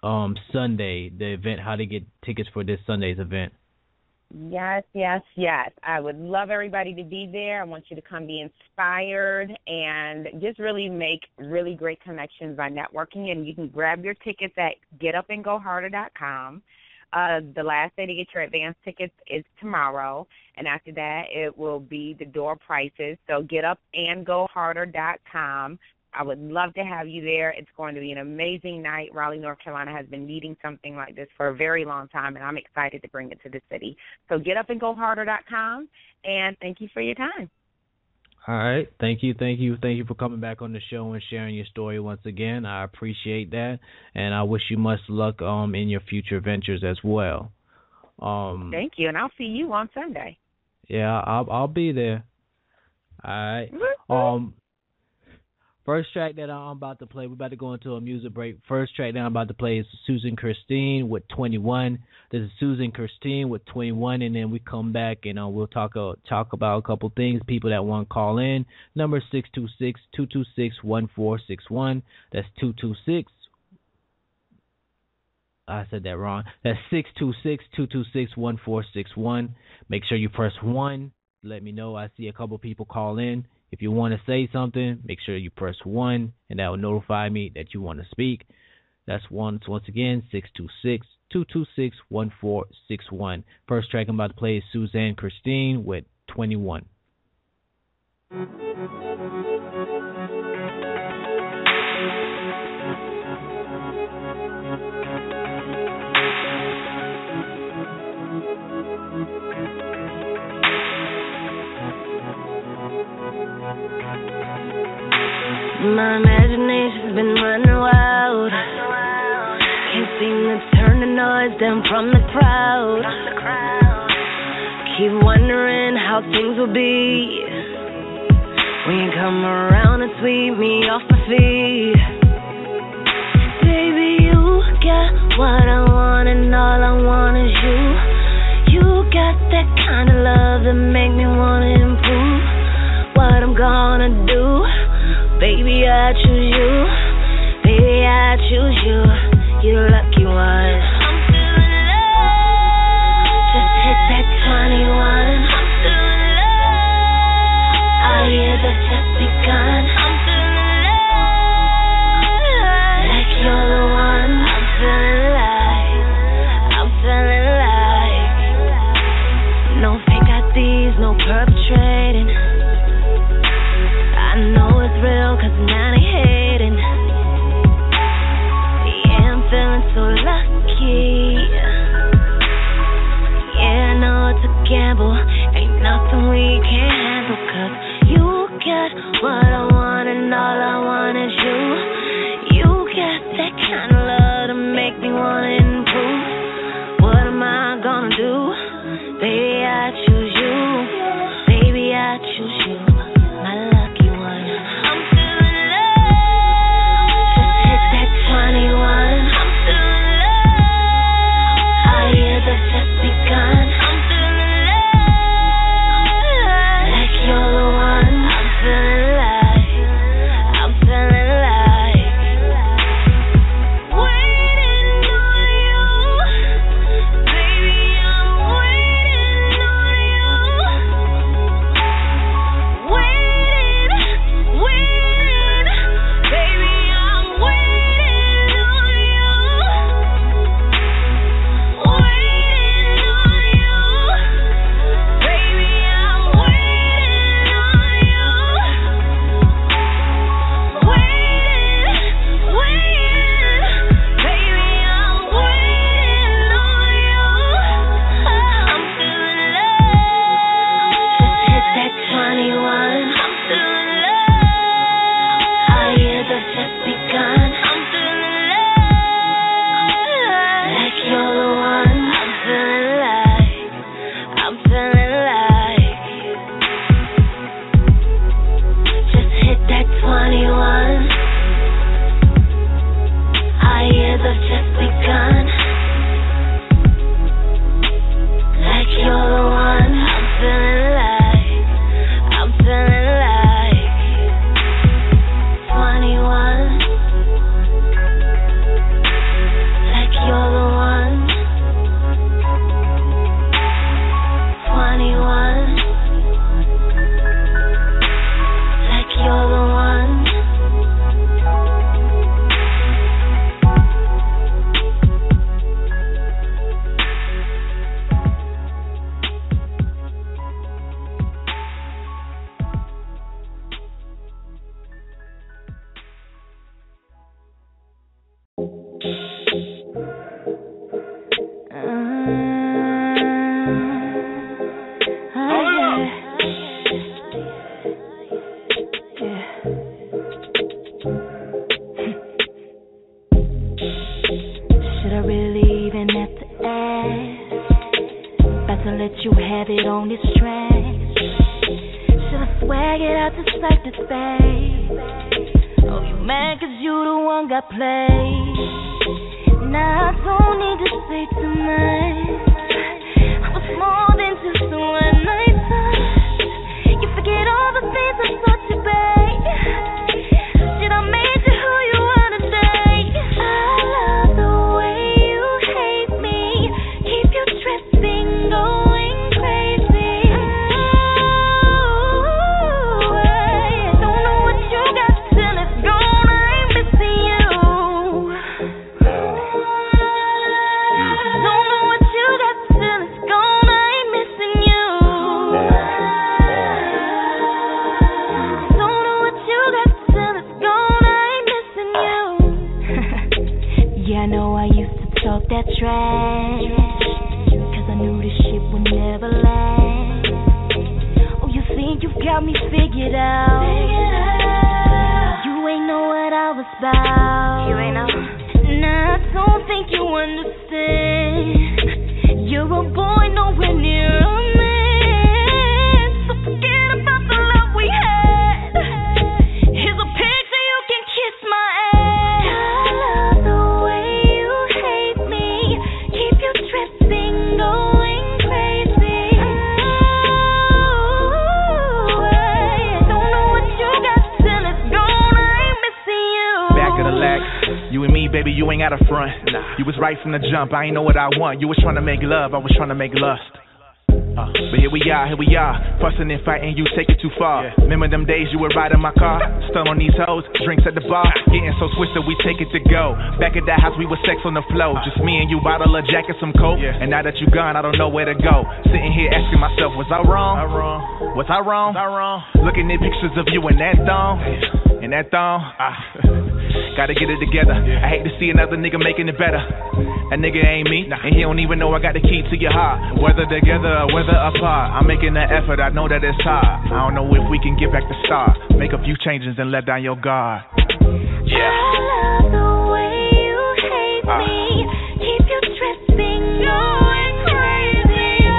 Sunday, the event, how to get tickets for this Sunday's event? Yes. I would love everybody to be there. I want you to come be inspired and just really make really great connections by networking. And you can grab your tickets at getupandgoharder.com. The last day to get your advance tickets is tomorrow, and after that it will be the door prices. So getupandgoharder.com. I would love to have you there. It's going to be an amazing night. Raleigh, North Carolina has been needing something like this for a very long time, and I'm excited to bring it to the city. So getupandgoharder.com, and thank you for your time. All right. Thank you for coming back on the show and sharing your story once again. I appreciate that, and I wish you much luck in your future ventures as well. Thank you, and I'll see you on Sunday. Yeah, I'll be there. All right. First track that I'm about to play, we're about to go into a music break. First track that I'm about to play is Susan Christine with 21. This is Susan Christine with 21, and then we come back and we'll talk about a couple things, people that want to call in. Number 626-226-1461. That's 226. I said that wrong. That's 626-226-1461. Make sure you press 1 let me know. I see a couple people call in. If you want to say something, make sure you press 1, and that will notify me that you want to speak. That's once again, 626-226-1461. First track I'm about to play is Suzanne Christine with 21. My imagination's been running wild. Can't seem to turn the noise down from the crowd. Keep wondering how things will be when you come around and sweep me off my feet. Baby, you got what I want and all I want is you. You got that kind of love that make me wanna improve what I'm gonna do. Baby, I choose you. Baby, I choose you. You're the lucky one. I'm feeling love. Just hit that 21. I'm feeling love. Our years have just begun. I'm feeling love. Like you're the one. I'm feeling like. I'm feeling like. No fake IDs, no perpetrating. I know it's real, cause now they hating. Yeah, I'm feeling so lucky. Yeah, I know it's a gamble. Ain't nothing we can't handle. Cause you got what I want and all I want is you. You got that kind of love to make me wanna improve. What am I gonna do? Baby, I choose you. Baby, I choose you. My lucky one. I'm feeling love. Just hit that 21. I'm feeling love. Our years have just begun. I'm feeling love. Like you're the one. I'm feeling like. I'm feeling like. Waiting on you. Baby, I'm waiting on you. Waiting, baby, I'm waiting on you. Waiting on you, baby, I'm waiting on you. Waiting, baby, I'm waiting on you. I'm feeling love. Just hit that 21. I'm feeling love. Our years have just begun. I'm feeling love. Like you're the one. I'm feeling like. I'm feeling like. Just hit that 21. Our years have just begun. Like you're the one. I'm feeling like. I'm feeling like 21. Like you're the one. 21. Like you're the one. Should I really even have to ask? About to let you have it on this track. Should I swag it out just like this, babe? Oh, you mad cause you the one got played? Nah, I don't need to say too much. I was more than just a one night touch. You forget all the things I taught you, babe. Shit, I made you who you are today. I love the way you hate me. Keep you tripping, going crazy. got me figured out. You ain't know what I was about. You ain't know. Nah, I don't think you understand. You're a boy, nowhere near a man. So forget about the love we had. Here's a picture, you can kiss my ass. I love the way you hate me. Keep you tripping, going crazy. Don't know what you got till it's gone. I ain't missing you. Back of the leg. You and me, baby, you ain't got a front. You was right from the jump, I ain't know what I want. You was trying to make love, I was trying to make lust. But here we are, fussing and fighting, you take it too far. Remember them days you would ride in my car, stun on these hoes, drinks at the bar, getting so twisted we take it to go. Back at that house we was sex on the floor, just me and you, bottle of Jack and some coke. And now that you gone, I don't know where to go. Sitting here asking myself, was I wrong? Was I wrong? Looking at pictures of you in that thong, gotta get it together. I hate to see another nigga making it better. That nigga ain't me, and he don't even know I got the key to your heart. Whether together or whether apart, I'm making an effort, I know that it's hard. I don't know if we can get back to start. Make a few changes and let down your guard. Yeah. I love the way you hate me. Keep you tripping, going crazy.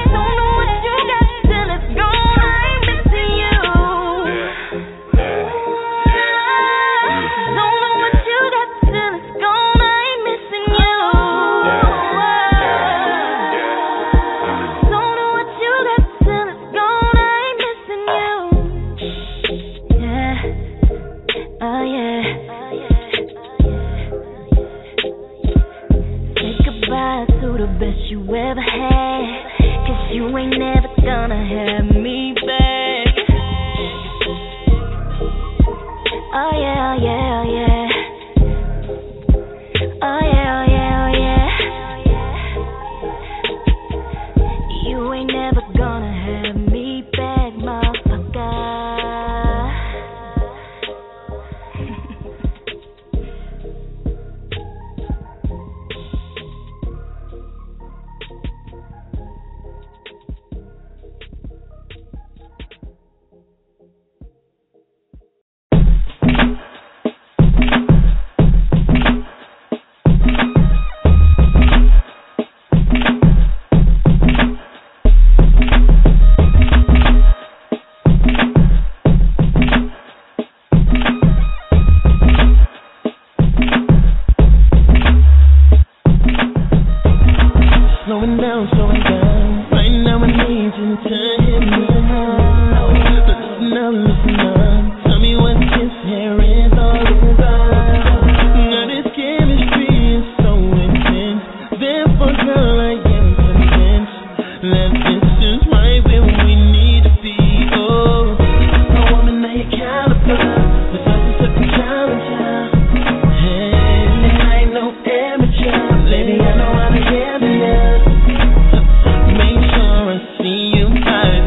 Don't know what you got till it's gone. I ain't missing you. Don't know what you got till it's gone. I ain't missing you. Don't know what you got till it's gone. I ain't missing you. Yeah. Oh yeah. Say goodbye to the best you ever had, 'cause you ain't never gonna have me back. Oh yeah, oh yeah, oh yeah. Oh yeah, oh yeah, oh yeah. You ain't never gonna have me back, motherfucker. Slowing down. Right now I need you to hit me now. Listen up. Tell me what this here is all about. Now this chemistry is so intense. Therefore, girl, I am convinced that this is right where we need to be. Oh, a woman of your caliber, with us to the challenger. Hey, I ain't no amateur, lady, I know how to handle ya. Make sure I see you by the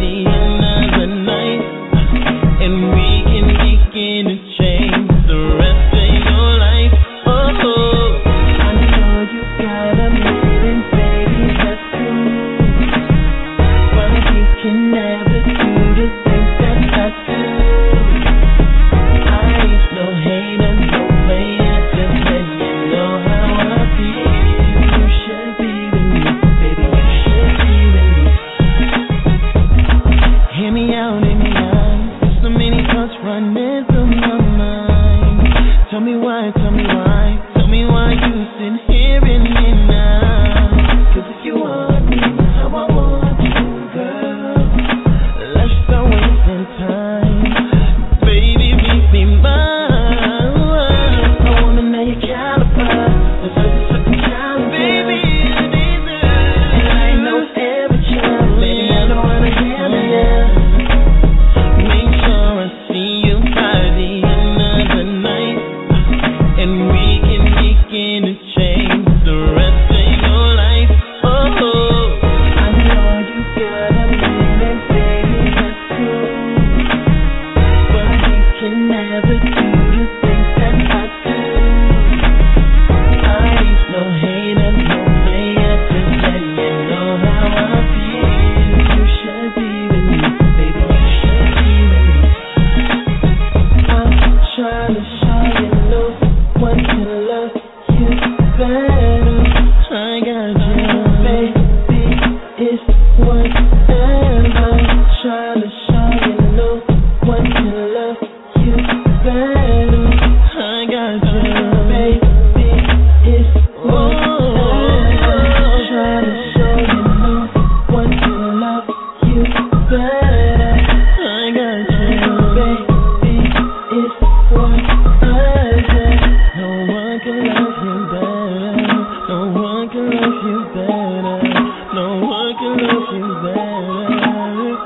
can love you better.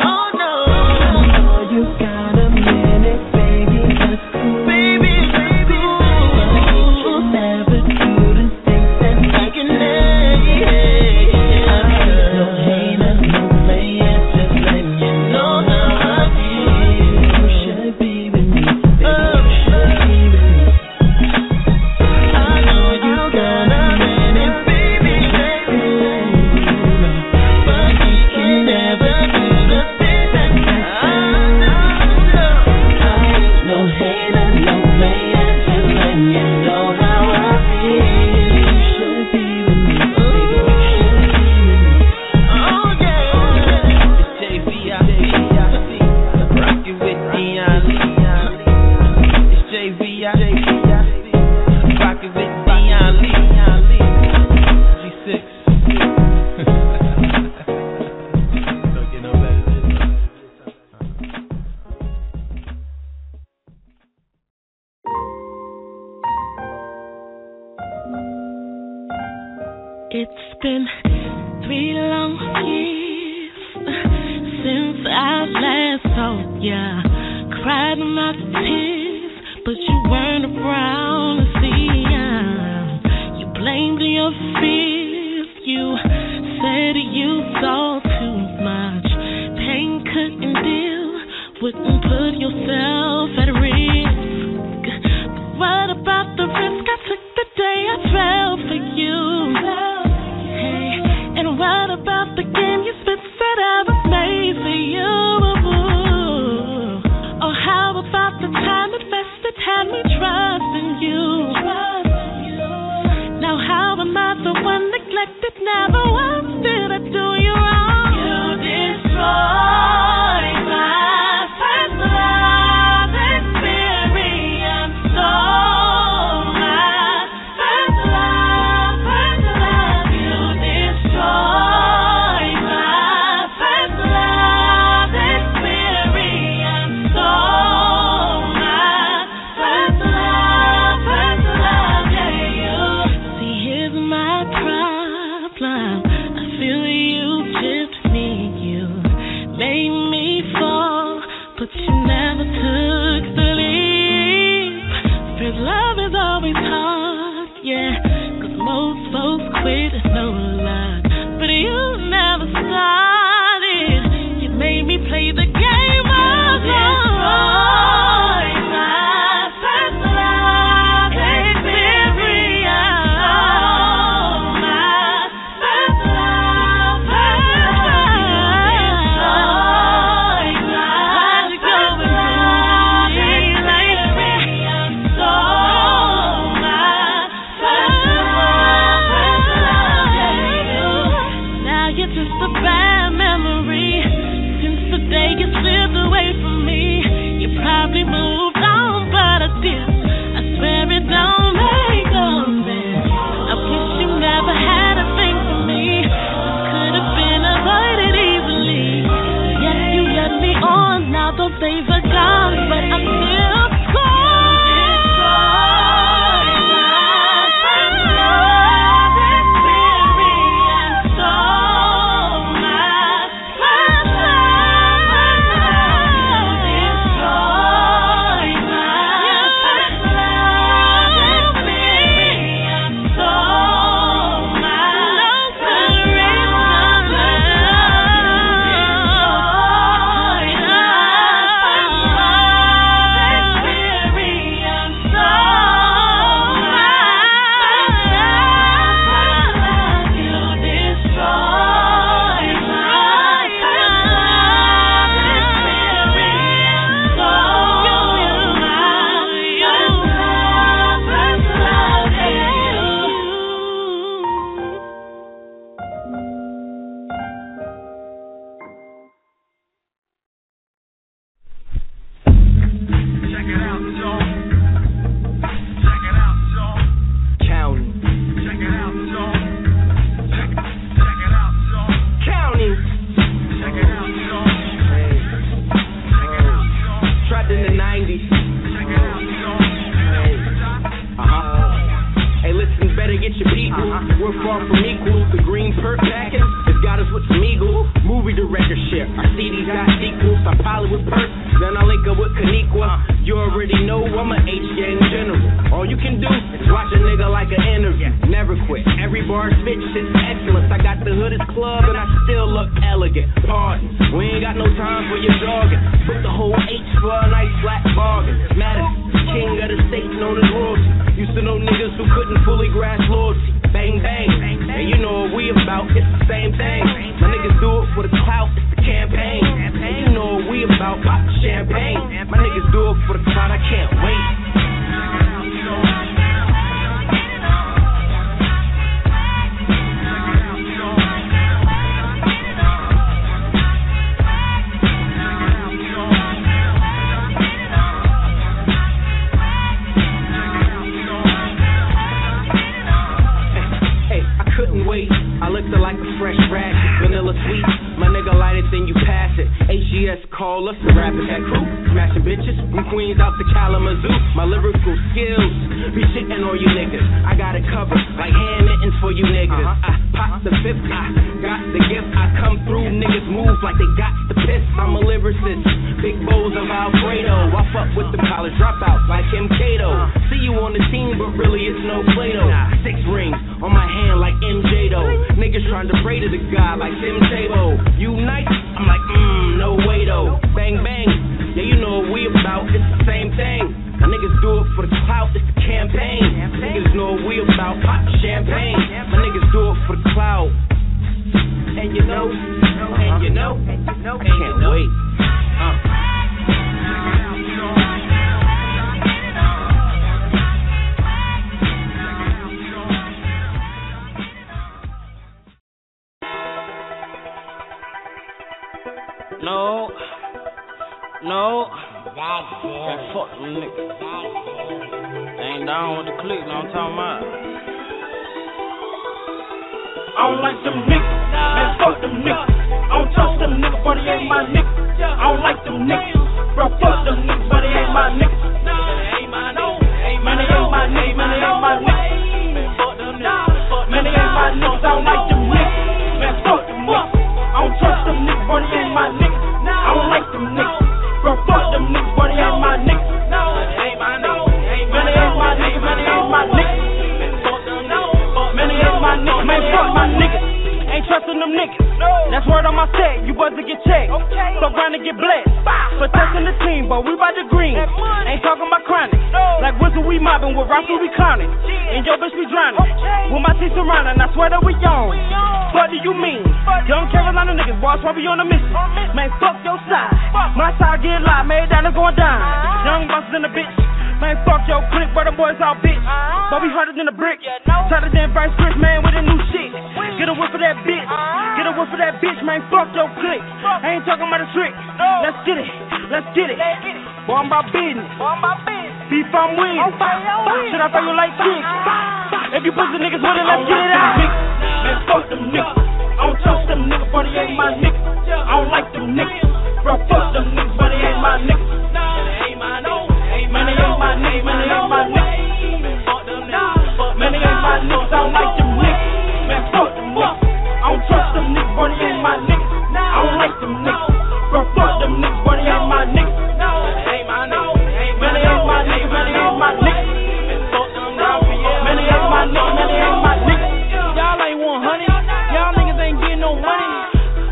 Oh no, I know you got a minute, baby. That's cool, baby. You'll never do the things that I can make. No hater, no player, just letting you know how I feel. You should be with me, baby. You should be with me. I know you got a minute, baby. But you can never do the things that I do. No hater, no player, just letting you know how I feel. You should be with me, baby. You should be with me. Oh yeah, it's JVI, rockin' with Dion Lee. It's JVI, rockin' with Dion Lee. G6. Don't get no better than this. It's been 3 long years since I last saw ya. Cried my tears, but you weren't around to see ya. You blamed your fears. You said you saw too much. Pain couldn't deal, wouldn't put yourself at risk. But what about the risk I took the day I fell for you? Hey, and what about the game you spent that I was made for you? Or how about the time invested had me trusting you? Now how am I the one neglected? Never once did I do you wrong. You destroyed my first love experience. So my first love. You destroyed my first love experience. So my first love, yeah, you. See, here's my problem. I Hollywood perks. Then I link up with Kaniqua. You already know I'm a H-gang general. All you can do is watch a nigga like an interview. Never quit. Every bar spit shit's excellence. I got the hoodest club and I still look elegant. Pardon, we ain't got no time for your jogging. Put the whole H for a nice flat bargain. Madison, king of the state known as royalty. Used to know niggas who couldn't fully grasp loyalty. Bang, bang, and you know what we about, it's the same thing. My niggas do it for the clout, it's the campaign. And you know what we about, pop the champagne. My niggas do it for the clout, I can't wait. I looked like a fresh rag, vanilla sweet. My nigga light it, then you pass it. HGS call us the rappers that crew. Smashing bitches from Queens out to Kalamazoo. My lyrical skills be shitting on you niggas. I got it covered like hand mittens for you niggas. I pop the fifth, I got the gift. I come through, niggas move like they got the piss. I'm a lyricist, big bowls of Alfredo. I fuck with the college dropouts like Kim Cato. See you on the team, but really it's no Play-Doh. 6 rings on my hand like MJ though. Niggas trying to pray to the God like Tim Tebow. You nice? I'm like, no way though. Bang bang, yeah you know what we about, it's the same thing. My niggas do it for the clout, it's the campaign. Niggas know what we about, pop champagne. My niggas do it for the clout. And you know, can't wait. No. Man, fuck them niggas. They ain't down with the clique, know what I'm talking about. I don't like them niggas. Man, fuck them niggas. I don't trust them niggas, but they ain't my niggas. I don't like them niggas. Bro, fuck them niggas, but they ain't my niggas. Man, they ain't my niggas. Man, they ain't my niggas. Man, they ain't my niggas. I don't like them niggas. Man, fuck them niggas. I don't trust them niggas, but they ain't my niggas. I don't like them niggas. Bro, fuck them niggas, but they ain't my niggas. Man, they ain't my niggas. Man, they ain't my niggas. Man, they ain't my niggas. Man, fuck my niggas. Ain't trusting them niggas. That's word on my set. You about to get checked. So grind to get blessed. For testing the team, but we bout the green. Ain't talking about chronic. Like whistle we mobbing, with rifle we clowning. And your bitch we drowning. With my teeth surrounding, I swear that we on. What do you mean? Young Carolina niggas, boss, why we on a mission? Man, fuck your side. My side get live, made down, it's going down. Young bosses in the bitch. Man, fuck your clique, but them boys all bitch. But we harder than a brick. Tighter than Vice Chris, man, with a new shit. Get a whiff for that bitch. Get a whiff for that bitch, man, fuck your clique. I ain't talking about a trick. Let's get it. Boy, I'm about business. Beef, I'm with it. Should I throw you like chick? If you pussy niggas with it, let's get it out. Man, fuck them niggas. I don't trust them niggas, but they ain't my niggas. I don't like them niggas. Bro, fuck them niggas, but they ain't my niggas. Man, they ain't my niggas. Man, they ain't my niggas. Man, they ain't my niggas. I don't like them niggas. Man, fuck them niggas. I don't trust them niggas, but they ain't my niggas. I don't like them niggas. Bro, fuck them niggas, but they ain't my niggas. Man, they ain't my niggas. Man, they ain't my niggas. Man, they ain't my niggas. Man, they ain't my niggas. Y'all ain't 100. Y'all niggas ain't getting no money.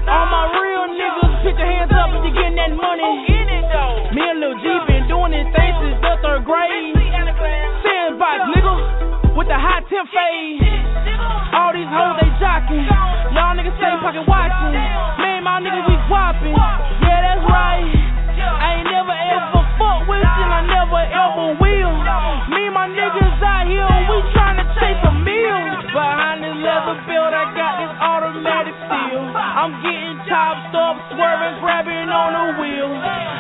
All my real niggas, put your hands up if you getting that money. Me and Lil G been doing this thing since the 3rd grade. Sandbox, nigga, with the high temp fade. All these hoes, they jocking. Y'all niggas stay pocket watching. Man, my niggas, we whopping. Yeah, that's right. I ain't never ever fuck with you, and I never ever will. Me and my niggas out here, we trying to chase a meal. Behind this leather belt, I got this automatic steel. I'm getting chopped up, swerving, grabbing on the wheel.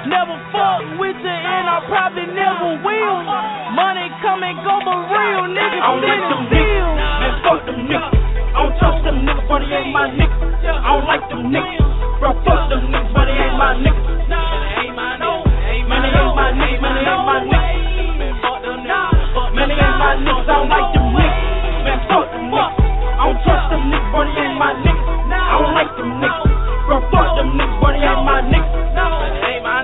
Never fuck with you, and I probably never will. Money come and go, but real niggas still steal. Man, fuck them niggas. I don't trust them niggas, but they ain't my niggas. I don't like them niggas. Bro, fuck them niggas, but they ain't my niggas. Man, they ain't my niggas. Man, they ain't my niggas. Man, they ain't my niggas. I don't like them niggas. Man, fuck them niggas. I don't trust them niggas, but they ain't my niggas. I don't like them niggas. Bro, fuck them niggas, but they ain't my niggas. Man, they ain't my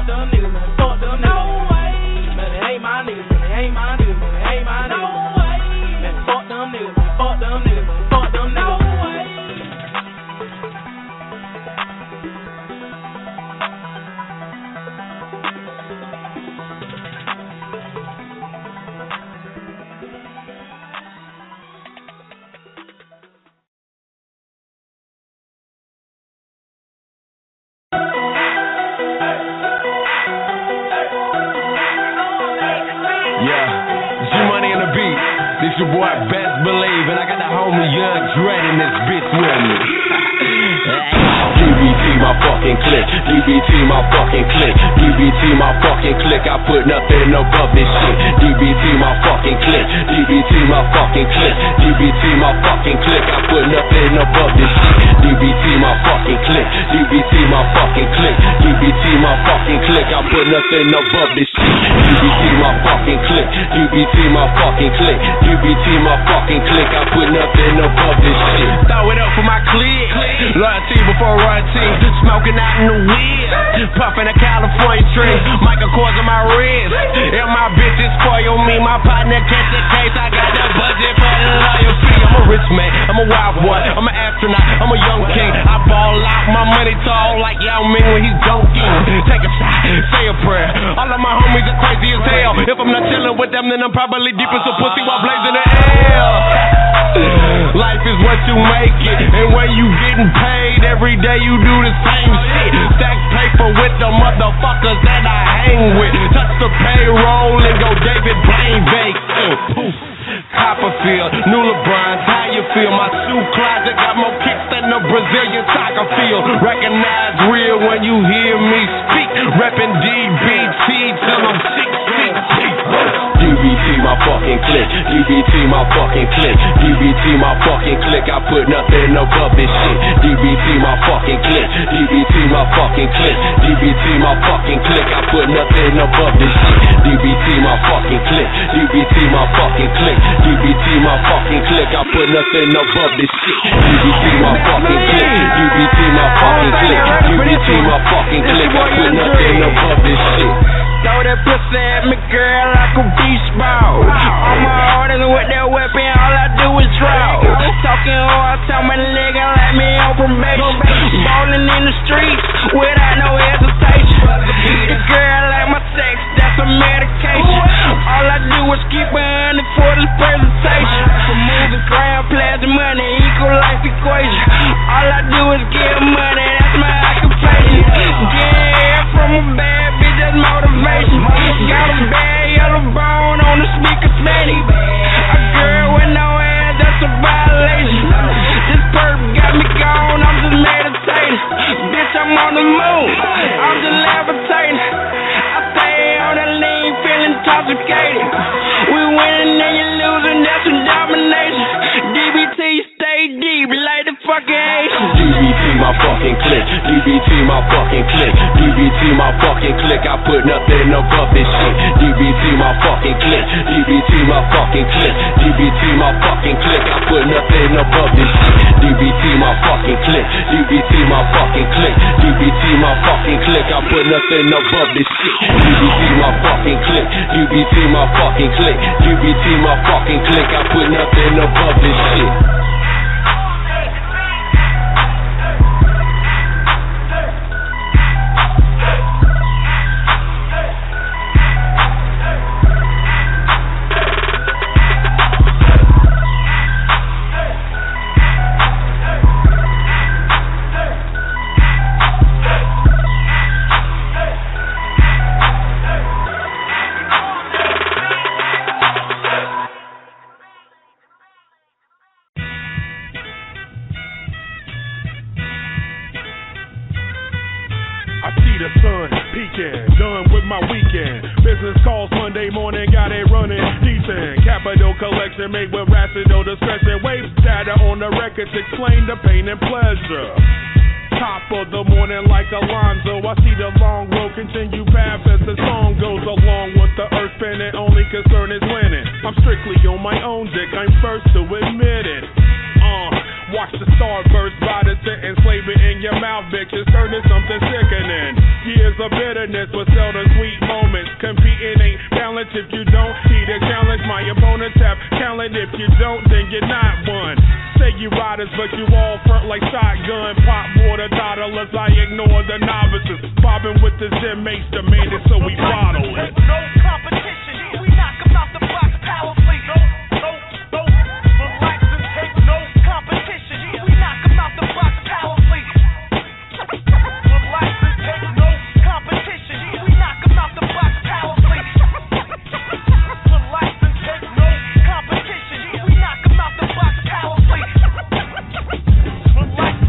fuck them niggas, man, fuck them niggas. No way. Man, it ain't my niggas, man, it ain't my niggas, man, it ain't my niggas. No way. Man, fuck them niggas, man, fuck them niggas, man, fuck them niggas. No way. It's your boy Best Believe, and I got the homie Young Dread in this bitch with me. DBT my fucking click, DBT my fucking click, DBT my fucking click, I put nothing above this shit. DBT my fucking click, DBT my fucking click, DBT my fucking click, I put nothing above this shit. DBT my fucking click, DBT my fucking click, DBT my fucking click, I put nothing above this shit. DBT my fucking click, DBT my fucking click, DBT my fucking click, I put nothing above this shit. Throw it up for my click, loyalty before royalty, smoking out in the wheel, puffing a California tree, Michael Kors on my wrist, and my bitches spoil me, my partner catch the case, I got the budget for the loyalty. I'm a rich man, I'm a wild boy, I'm an astronaut, I'm a young king, I ball out, my money tall like Yao Ming when he's dunking. Take a shot, say a prayer, all of my homies are crazy as hell, if I'm not chilling with them then I'm probably deep as a pussy while blazing the air. Life is what you make it, and when you getting paid, every day you do the same shit. Stack paper with the motherfuckers that I hang with. Touch the payroll and go David Blaine bake. Poof. Copperfield, new LeBron, how you feel? My shoe closet got more kicks than the Brazilian soccer field. Recognize real when you hear me speak. Reppin' DBT till I'm 6 feet deep. DBT my fucking click, DBT my fucking click, DBT my fucking click, I put nothing above this shit. DBT my fucking click, DBT my fucking click, DBT my fucking click, I put nothing above this shit. DBT my fucking click, DBT my fucking click, DBT my fucking click, I put nothing above this shit. DBT my fucking click, DBT my fucking click, DBT my fucking click, I put nothing above this shit. Throw that pussy at me, girl, like a beach ball. All my orders with that weapon, all I do is draw. Talking hard, tell my nigga like me on probation. Ballin' in the streets without no hesitation. The girl like my sex, that's a medication. All I do is keep her honey for this presentation. For moving crown, plastic money, equal life equation. All I do is give money, that's my occupation. Yeah, from a bad bitch, that's motivation. Got a bad yellow bone on the speaker steady. A girl with no ass, that's a violation. This perp got me gone, I'm just meditating. Bitch, I'm on the moon, I'm just levitating. I stay on the lean, feeling intoxicated. We winning and you losing, that's a domination. DBT, stay deep like the fucking Asian. DBT my fucking click, DBT my fucking click, DBT my fucking click, I put nothing above this shit. DBT my fucking click, DBT my fucking click, DBT my fucking click, I put nothing above this shit. DBT my fucking click, DBT my fucking click, DBT my fucking click, I put nothing above this shit. DBT my fucking click, DBT my fucking click, DBT my fucking click, I put nothing above this shit. Made with rational discretion, waves data on the records explain the pain and pleasure. Top of the morning like Alonzo, I see the long road continue past as the song goes along with the earth spinning. Only concern is winning. I'm strictly on my own dick, I'm first to admit it. Watch the starburst by the sentence, slave it in your mouth, bitches, turn to something sickening. Years of bitterness with seldom sweet moments. Competing ain't balance if you don't see the challenge. My opponents have talent. If you don't, then you're not one. Say you riders, but you all front like shotgun. Pop water toddlers, I ignore the novices. Bobbing with the Zen mates, demanded, so we bottle it. No competition, we knock 'em out the box powerfully. No, relax and take no competition. We knock 'em out the box powerfully. Relax and take no competition. We knock 'em out the box powerfully. Relax and take no competition. We knock 'em out the box powerfully.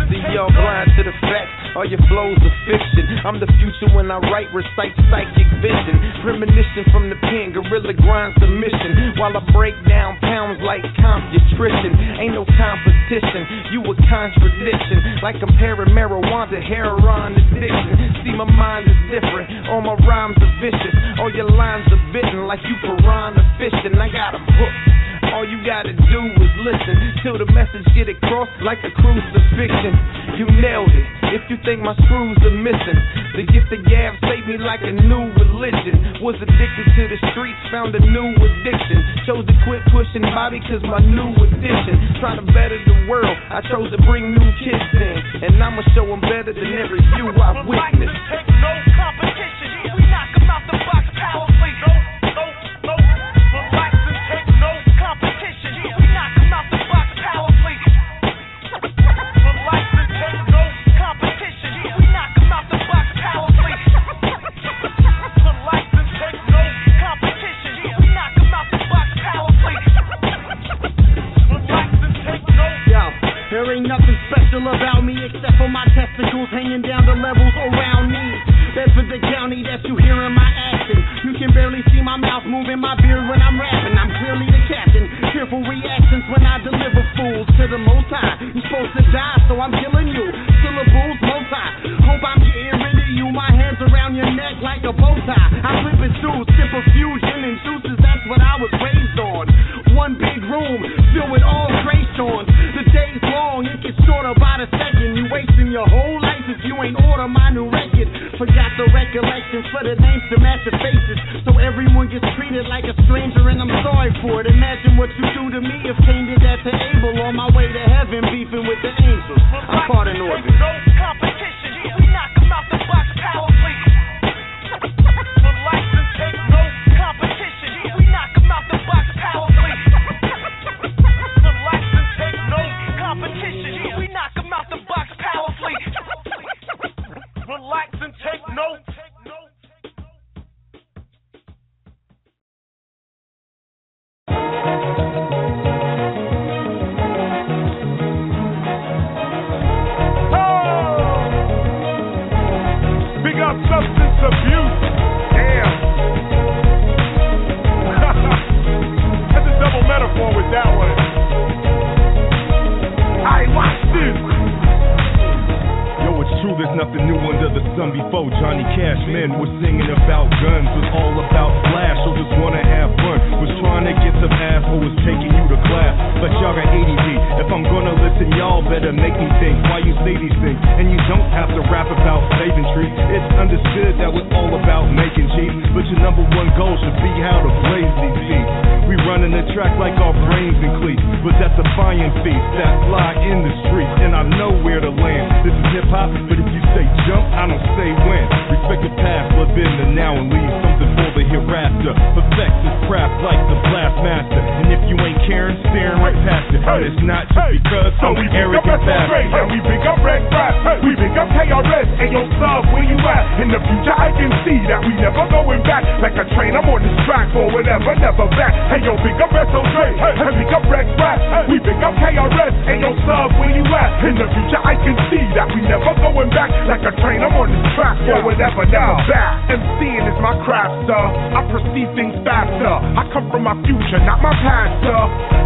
See, y'all blind to the facts. All your flows are fiction. I'm the future when I write, recite psychic vision. Premonition from the pen, gorilla grind submission. While I break down pounds like computrition. Ain't no competition, you a contradiction. Like comparing marijuana to heroin addiction. See, my mind is different, all my rhymes are vicious. All your lines are bitten like you piranha fishing. I got 'em hooked. All you gotta do is listen till the message get across like a crucifixion. You nailed it. If you think my screws are missing, the gift of gab saved me like a new religion. Was addicted to the streets, found a new addiction. Chose to quit pushing Bobby cause my new addiction. Trying to better the world, I chose to bring new kids in. And I'ma show them better than every few I've witnessed. Take no competition, we knock 'em out the box powerfully. No, relax and take no competition. We knock 'em out the box powerfully. Relax and take no competition. We knock 'em out the box powerfully. Relax and take no competition. We knock 'em out the box powerfully. Relax and take no. Yo, there ain't nothing special about me except for my testicles hanging down the levels around me. Bedford the county that you hear in my accent. You can barely see my mouth moving my beard when I'm rapping. I'm clearly the captain. Fearful reactions when I deliver fools to the most high. You're supposed to die, so I'm killing you. Syllables, multi. Hope I'm getting rid of you. My hands around your neck like a bow tie. I'm flipping through, sip of fusion and juices. That's what I was raised on. One big room filled with all gray Johns. The day's long, it gets shorter by the second. You wasting your whole life if you ain't order my new record. Forgot the recollections for the names to match the faces. So everyone gets treated like a stranger and I'm sorry for it. Imagine what you do to me if Cain did that to Abel. On my way to heaven beefing with the angels. I'm caught in orbit. No competition, we knock 'em out the box powerfully. Relax and take no competition. We knock 'em out the box powerfully. Relax and take no competition. We knock 'em out the box powerfully. Relax and take no. Big up substance abuse. Damn. That's a double metaphor with that one. I watch this. Yo, it's true, there's nothing new under the sun. Before Johnny Cash, men was singing about guns, was all about flash, so just wanna have fun. Was trying to get some ass, or was taking you to class. But y'all got ADD. If I'm gonna listen, y'all better make me think why you say these things. And you don't have to rap about saving trees. It's understood that we're all about making cheese, but your number one goal should be how to blaze these beats. We running the track like our brains and cleats, but that's a buying feast that fly in the streets, and I know where to land. This is hip hop, but if you say jump, I don't say when. Respect the past, live in the now, and leave something for the hereafter. Perfect this craft like the blast master, and if you ain't caring, staring right past it. And it's not just because I'm arrogant bastard. And we pick up Red Rap, we pick up KRS, and yo sub, where you at? In the future I can see that we never going back. Like a train, I'm on this track for whatever, never back. Hey yo, pick up SOJ, and pick up Red Rap, we pick up KRS, and yo sub, where you at? In the future I can see that we never going back. Like a train, I'm on this track for whatever, never back. MCing is my craft, sir. I perceive things faster. I come from my future, not my past, sir.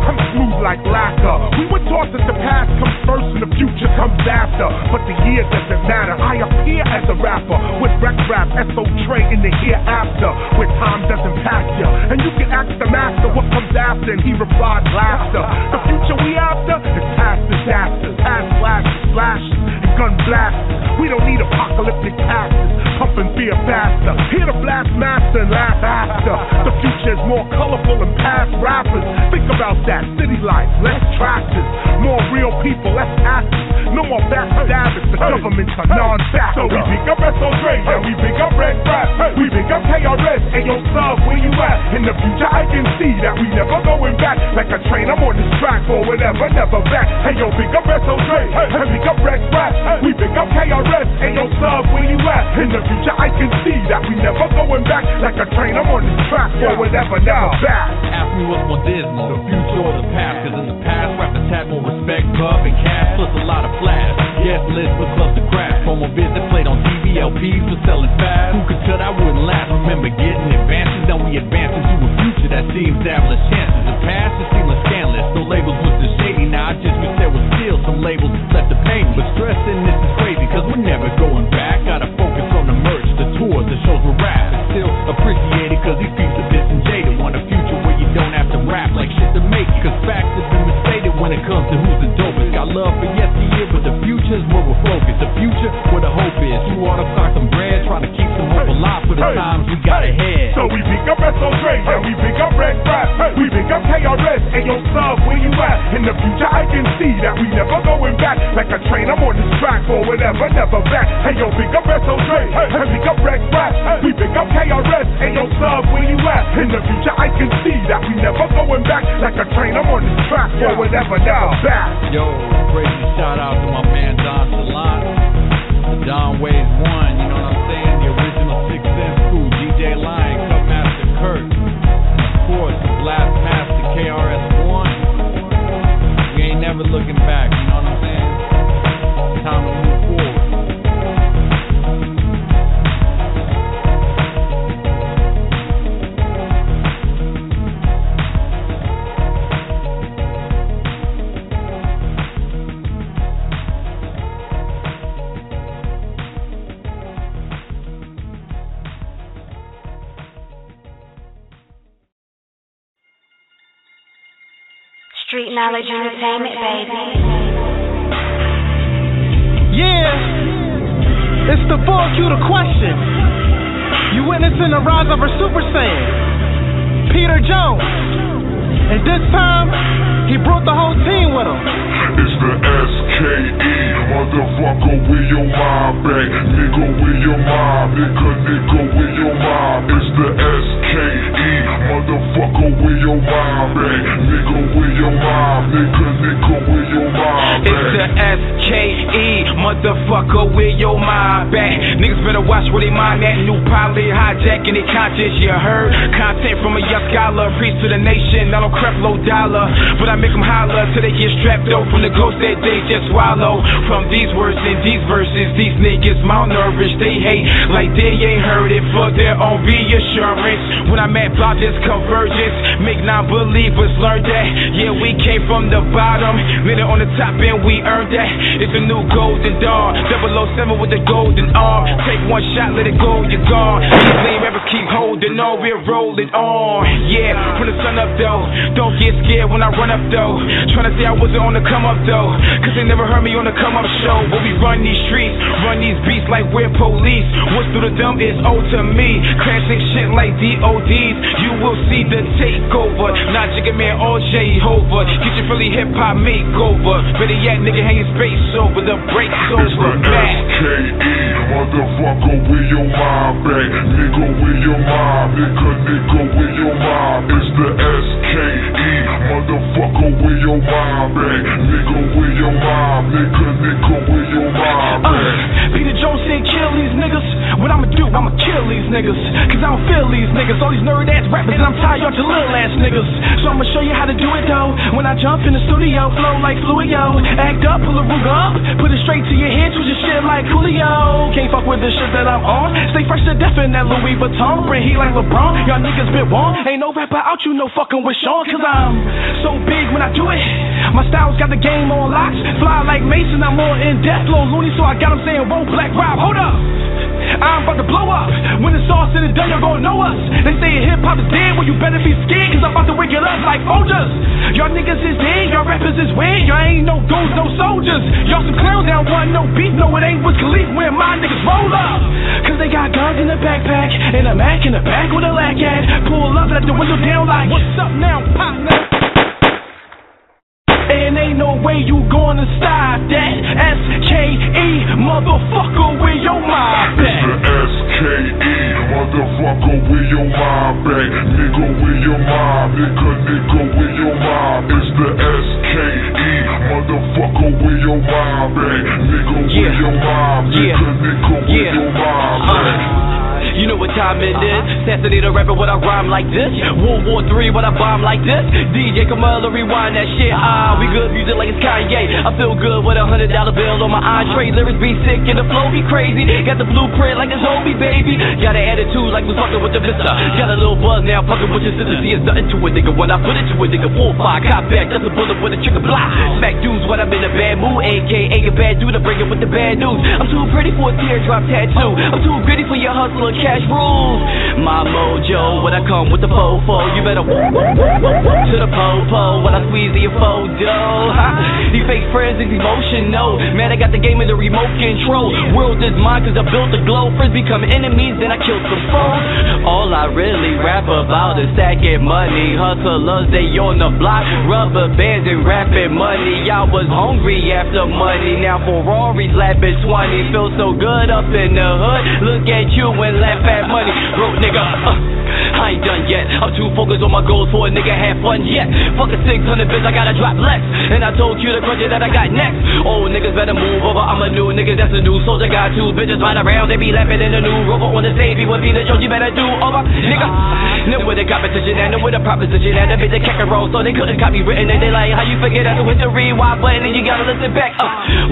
I'm smooth like lacquer. We were taught that the past comes first and the future comes after. But the year doesn't matter. I appear as a rapper with Rec Rap, SO Trey in the hereafter, where time doesn't pass ya. And you can ask the master what comes after, and he replied laughter. The future we after is past disasters, past flashes, flashes, and gun blast. We don't need apocalyptic pastors pumping fear faster. Hear the blast master and laugh after. The future is more colorful than past rappers. Think about that, city life, less tractors, more real people, less actors. No more backstabbers, the government's a non-factor. So we pick up SOJ, and we pick up Red Rap. We pick up KRS, and yo sub, where you at? In the future I can see that we never going back. Like a train, I'm on this track, forward ever, never back. Hey yo, pick up SOJ, and pick up Red Rap. We pick up KRS, and yo sub, where you at? In the future I can see that we never going back. Like a train, I'm on this track, forward ever, never back. Ask me what's more dismal, the future or the past? Cause in the past, rappers had more respect, love, and cash, plus a lot of flash. Yes, list for clubs to crash. Promo visit played on TV, LPs for selling fast. Who could tell that wouldn't last? Remember getting advances, now we advance into a future that seems to have less chances. The past is seemless, scandalous. No labels was the shady, now I just wish there was still some labels left to pay me. But stressing this is crazy, cause we're never going back. Gotta focus on the merch, the tours, the shows we're rap. It's still appreciated cause these peeps are disinjaded. Want a future where you don't have to rap like shit to make it. Cause facts have been misstated when it comes to who's the dopest. Got love for yesteryear, but the future's where we're focused. The future where the hope is. Who ought to start some bread, trying to keep some hope alive for the times we got ahead. So we pick up SOJ, and we pick up Red Rap. We pick up KRS, and yo sub, where you at? In the future I can see that we never going back. Like a train, I'm on this track, forward ever, never back. Hey yo, pick up SOJ, and pick up Red Rap. We pick up KRS, and yo sub, where you at? In the future I can see that we never going back. Like a train, I'm on this track, forward ever, never back. Yo, crazy shout out to my man Don Salon. The Don Waves 1, you know what I'm saying? The original 6 Cent crew, DJ Lion, Cutmaster Kurt, and of course the Blast Master KRS-One. We ain't never looking back, you know what I'm saying? It's time to move forward. Street Knowledge Entertainment, baby. Yeah, it's the 4Q the question. You witnessing the rise of a Super Saiyan, Peter Jones. And this time, he brought the whole team with him. It's the SKE, motherfucker, where your mob at? Nigga, where your mob? Nigga, where your mob? It's the SKE, motherfucker, where your mob at? Nigga, where your mob? Nigga, where your mob at? It's the SKE, motherfucker, where your mob at? Niggas better watch where they mind at. New pilot hijacking their conscience, you heard? Content from a young scholar, preach to the nation. I don't crap low dollar, but I make them holler till they get strapped up from the ghost that they just swallow. From these words and these verses, these niggas malnourished. They hate like they ain't heard it for their own reassurance. When I'm at about this convergence, make non-believers learn that. Yeah, we came from the bottom, later on the top and we earned that. It's a new golden dawn, 007 with the golden arm. Take one shot, let it go, you're gone. These lame rappers keep holding on, we're rolling on. Yeah, from the sun up though, don't get scared when I run up though. Tryna say I wasn't on the come up though, cause they never heard me on the come up show. But we run these streets, run these beats like we're police. What's through the dumb is old to me. Crashing shit like DODs, you will see the takeover. Not Jigga Man or Jehovah, get your Philly hip hop makeover. Better yet, nigga, hang your space over, the break's over. It's the SKE, motherfucker, where your mob at? Nigga, where your mob? Nigga, where your mob? It's the SKE, motherfucker, where your mob at? Nigga, where your mob? Nigga, where your mob at? Peter Jones said kill these niggas. What I'ma do? I'ma kill these niggas. Cause I don't feel these niggas. All these nerd ass rappers and I'm tired y'all to little ass niggas. So I'ma show you how to do it though. When I jump in the studio, flow like fluid yo. Act up, pull a rug up, put it straight to your head, twist your shit like Coolio. Can't fuck with the shit that I'm on. Stay fresh to death in that Louis Vuitton. Bring heat like LeBron. Y'all niggas been warm. Ain't no rapper out you no fucking with Sean. Cause I'm so big when I do it. My style's got the game on locks. Fly like Mason, I'm more in depth. Low loony, so I got him saying, whoa, Black Rob, hold up. I'm about to blow up. When it's all said and the day you're gonna know us. They say hip-hop is dead, well you better be scared, cause I'm about to wake it up like Folgers. Y'all niggas is dead, y'all rappers is weird, y'all ain't no ghosts, no soldiers. Y'all some clowns down one, no beef, no it ain't Wiz Khalifa when my niggas roll up. Cause they got guns in the backpack, and a Mac in the back with a lack at. Pull up, let the window down like, what's up now, partner? And ain't no way you gonna stop that. S-K-E, motherfucker, where your mind at? It's the S-K-E, motherfucker, where your mind at? Nigga, where your mind? Nigga, where your mind? It's the S-K-E, motherfucker, where your mind at? Nigga, where your mind? Nigga, where your mind at? You know what time it is. Assassinate a rapper when I rhyme like this. World War III when I bomb like this. DJ Kamala rewind that shit. We good music like it's Kanye. I feel good with $100 bill on my entree. Lyrics be sick and the flow be crazy. Got the blueprint like it's Hobie, baby. Got an attitude like we fucking with the mister. Got a little buzz now, fucking with your sister. See, it's nothing to a nigga when I put it to a nigga. 4-5, cop back, that's a bullet with a trigger block. Smack dudes when I'm in a bad mood. AKA a bad dude, I bring it with the bad news. I'm too pretty for a teardrop tattoo. I'm too gritty for your hustle and cash rules. My mojo, when I come with the fofo, you better whoop, whoop, whoop, whoop, whoop to the po-po when I squeeze your photo. These fake friends is emotional. Man, I got the game in the remote control. World is mine cause I built the globe. First become enemies, then I killed some foes. All I really rap about is stacking money. Hustlers, they on the block. Rubber bands and rapping money. I was hungry after money. Now Ferraris lapping 20. Feel so good up in the hood. Look at you and laugh at money. Broke nigga, I ain't done yet. I'm too focused on my goals for a nigga have fun yet. Fuck a 600 bitch, I gotta drop less. And I told you the crunch that I got next. Old niggas better move over. I'm a new nigga, that's a new soldier. Got two bitches ride around, they be laughing in the new rover on the stage. Be with me, the show you better do over, nigga. Know where the competition and know where the proposition and the bitch they kick and roll, so they couldn't copy written. And they like, how you forget that with the rewind button and you gotta listen back.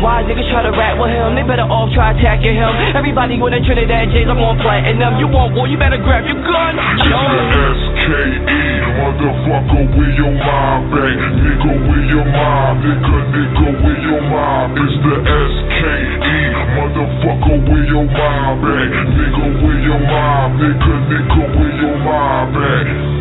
Why niggas try to rap with him? They better off try attacking him. Everybody with a Trinidad J's, I'm on platinum. You want war, you better grab your gun. S-K-E, motherfucker, where your mind at? Nigga, where your mind? Nigga, where your mind? It's the S-K-E, motherfucker, where your mind at? Nigga, where your mind? Nigga, where your mind at?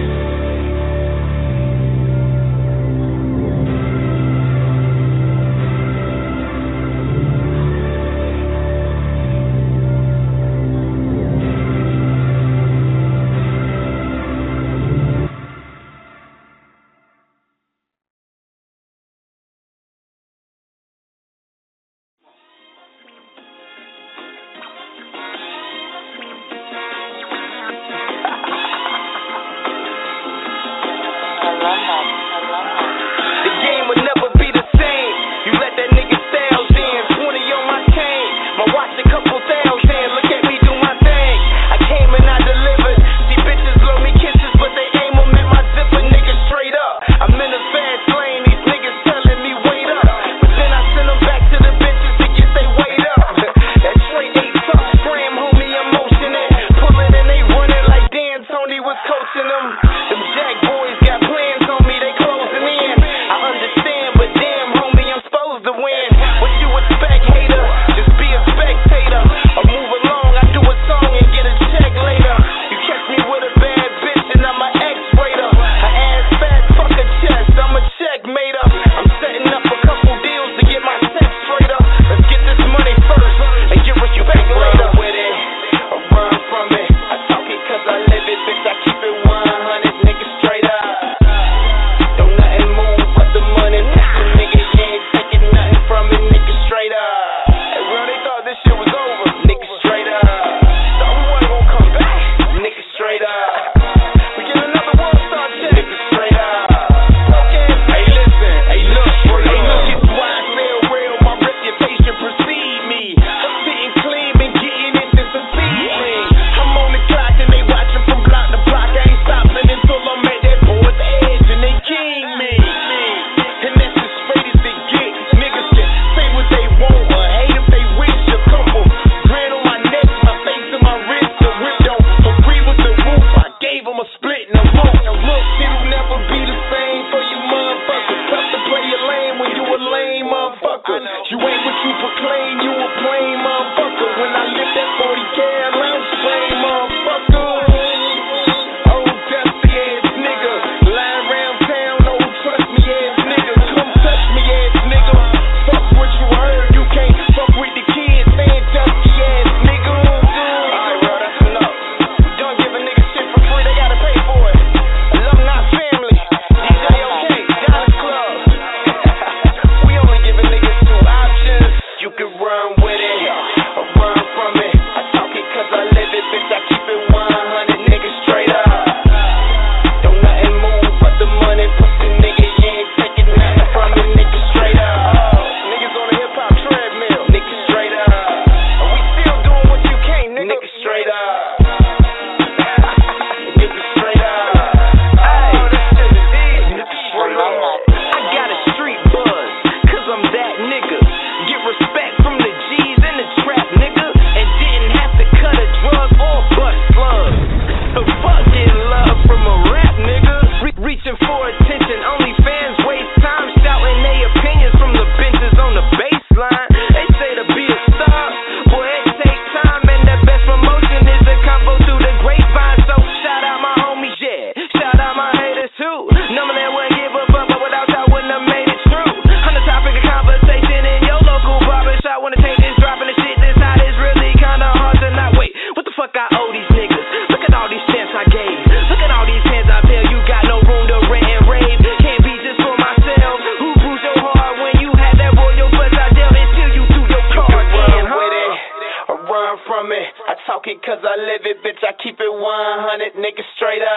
100 niggas straight up.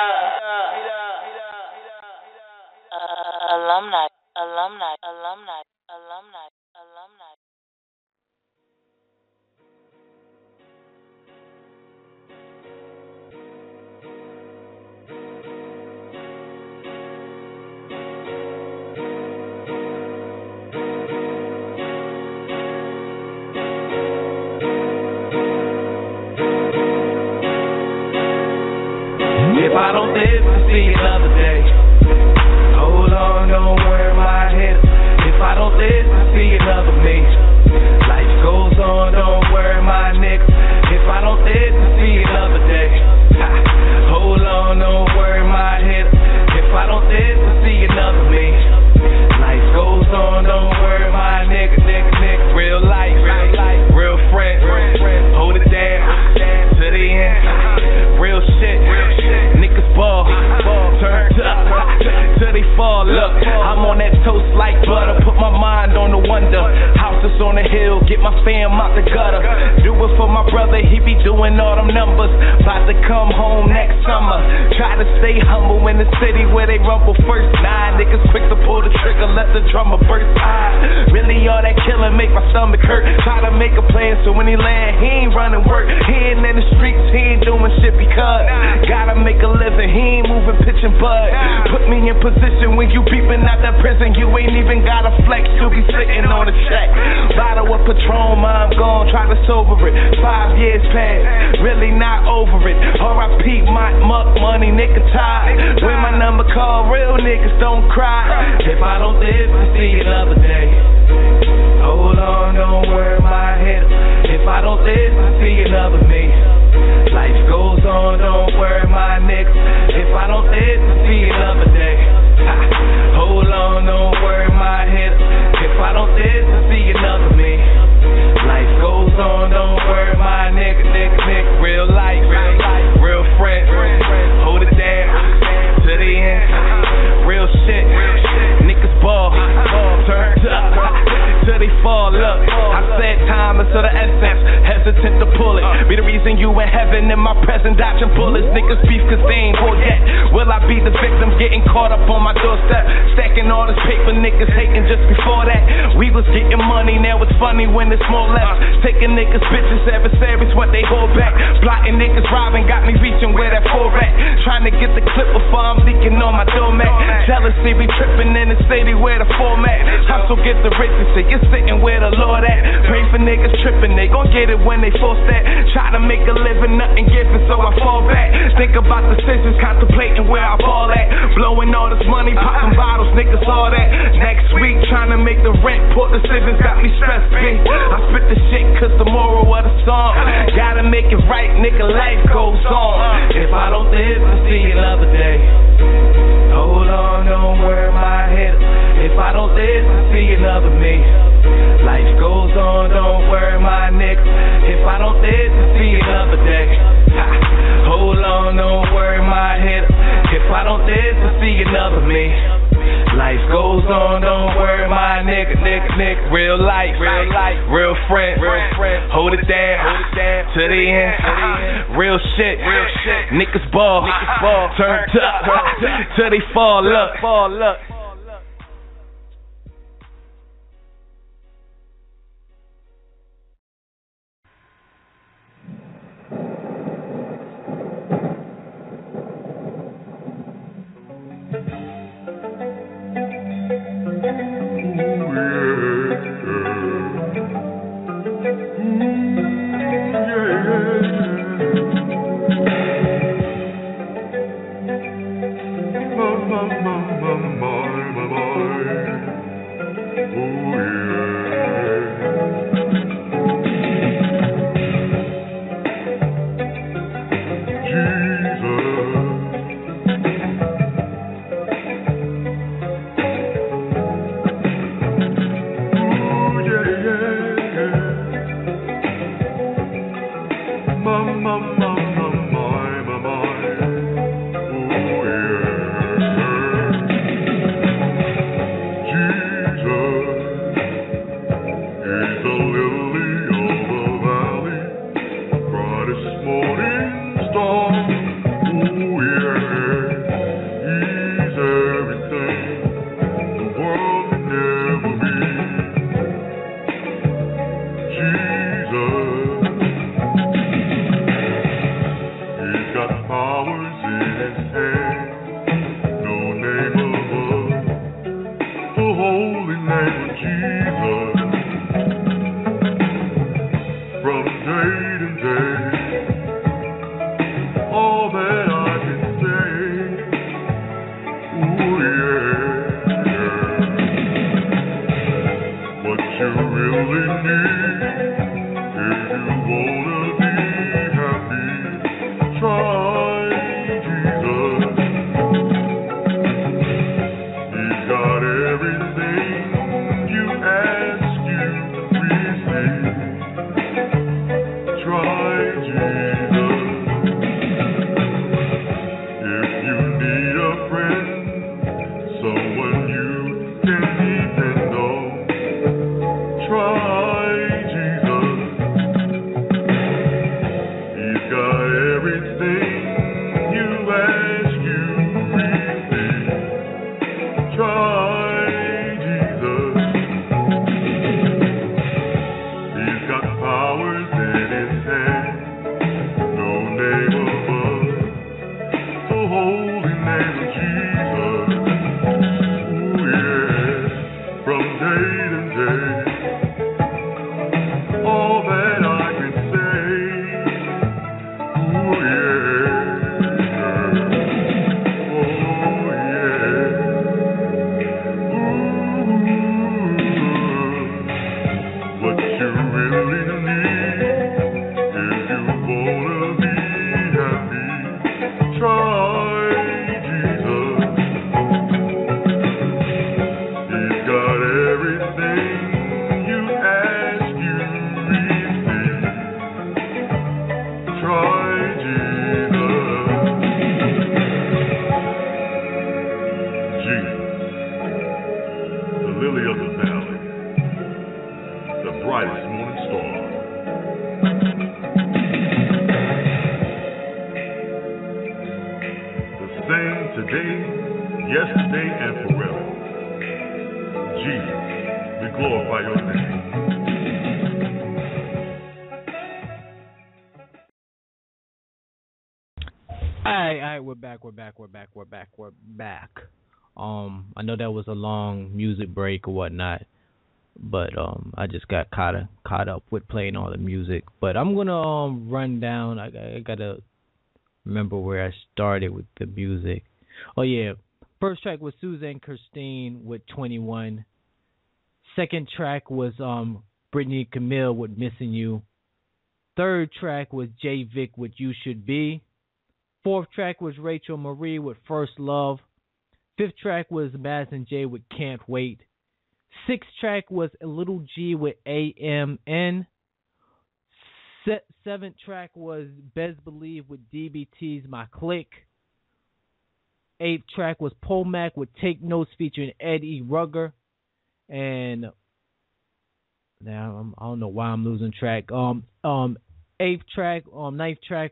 Alumni. If I don't live to see another day, hold on, don't worry my head. If I don't live to see another me, life goes on, don't worry my nigga. If I don't live to see another day, hold on, don't worry my head. If I don't live to see another me, life goes on, don't worry my nigga. Real life, real friend, hold it down to the end. Real shit. Ball, turned up till they fall. Look, I'm on that toast like butter. Put my mind on the wonder. Houses on the hill, get my fam out the gutter. Do it for my brother, he be doing all them numbers. About to come home next summer. Try to stay humble in the city where they rumble first. 9 niggas quick to pull the trigger, let the drummer burst. Really all that killing make my stomach hurt. Try to make a plan so when he land, he ain't running work. He ain't in the streets, he ain't doing shit because gotta make a living. He ain't moving, pitching bud. Put me in position when you peeping out that prison. You ain't even got a flex, you be sitting on a check. Bottle of Patron, I'm gone, try to sober it. 5 years past, really not over it. R.I.P. my muck money, nigga tired. When my number call, real niggas don't cry. If I don't live to see another day, hold on, don't worry my head. If I don't live to see another me, life goes on, don't worry my nigga. If I don't live to see another day, hold on, don't worry my head. If I don't live to see another me, life goes on, don't worry my nigga. Real life, real friend, hold it down to the end. Real shit, niggas ball, turned up till they fall. Look, I said time is to the essence, hesitant to pull it. Be the reason you in heaven in my present dodging bullets. Niggas beef cause they ain't war yet. Will I be the victim getting caught up on my doorstep? Stacking all this paper, niggas hating just before that. We was getting money, now it's funny when it's more left. Taking niggas bitches, adversaries what they hold back. Plotting niggas robbing, got me reaching where that 4 at. Trying to get the clip before I'm leaking on my doormat. Jealousy be tripping in the city where the format. Hustle get the riches, say you're sitting where the Lord at. Pray for niggas tripping, they gon' get it when they force that. Try to make a living, nothing giving, so I fall back. Think about decisions, contemplating where I fall at. Blowing all this money, popping bottles, niggas all that. Next week, trying to make the rent, poor decisions got me stressed, B. I spit the shit cause the moral of the song. Gotta make it right, nigga, life goes on. If I don't live to see another day, hold on, don't worry my head. If I don't live to see another me, life goes on, don't worry my nigga. If I don't live to see another day, hold on, don't worry my head. If I don't live to see another me, life goes on, don't worry my nigga. Real life, real friend, hold it down to the end. Real shit, niggas ball, turned up till they fall. Look. My powers in his hand. No name above the holy name of Jesus. From day to day, all that I can say, ooh yeah. What you really need, if you wanna be happy, try Jesus. He's got everything you ask, you receive. Try Jesus. If you need a friend, someone you can depend on, try Jesus. He's got everything you ask, you receive. Try Jesus. He's got powers in his hand. No name above the holy name of Jesus. Ooh yeah. From day to day, all that I can say, ooh yeah, oh yeah, ooh. What you really need, if you wanna be happy, try Jesus. He's got everything you ask, you receive. Try Jesus. Jesus, the lily of the valley, the brightest morning star. The same today, yesterday, and forever. Jesus, we glorify your name. All right, we're back. I know that was a long music break or whatnot, but I just got caught up with playing all the music. But I'm gonna run down. I gotta remember where I started with the music. Oh yeah, first track was Suzanne Kirstein with 21. Second track was Brittany Camille with Missing You. Third track was J Vic with You Should Be. Fourth track was Rachel Marie with First Love. Fifth track was Madison J with Can't Wait. Sixth track was Little G with AMN. Seventh track was Best Believe with DBT's My Click. Eighth track was Pomac with Take Notes featuring Eddie Rugger. And now I don't know why I'm losing track. Ninth track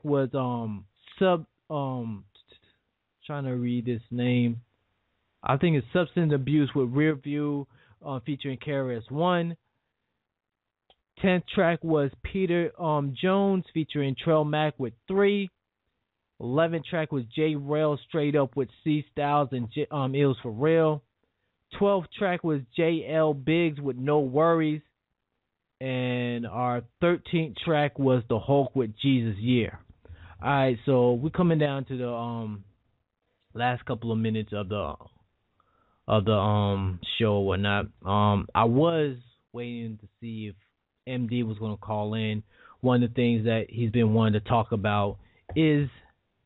was trying to read this name. I think it's Substance Abuse with Rear View featuring KRS-One. 10th track was Peter Jones featuring Trail Mac with 3. 11th track was J Rail Straight Up with C Styles and Ills For Real. 12th track was J.L. Biggs with No Worries. And our 13th track was The Hulk with Jesus Year. All right, so we're coming down to the last couple of minutes of the show or whatnot. I was waiting to see if MD was going to call in. One of the things that he's been wanting to talk about is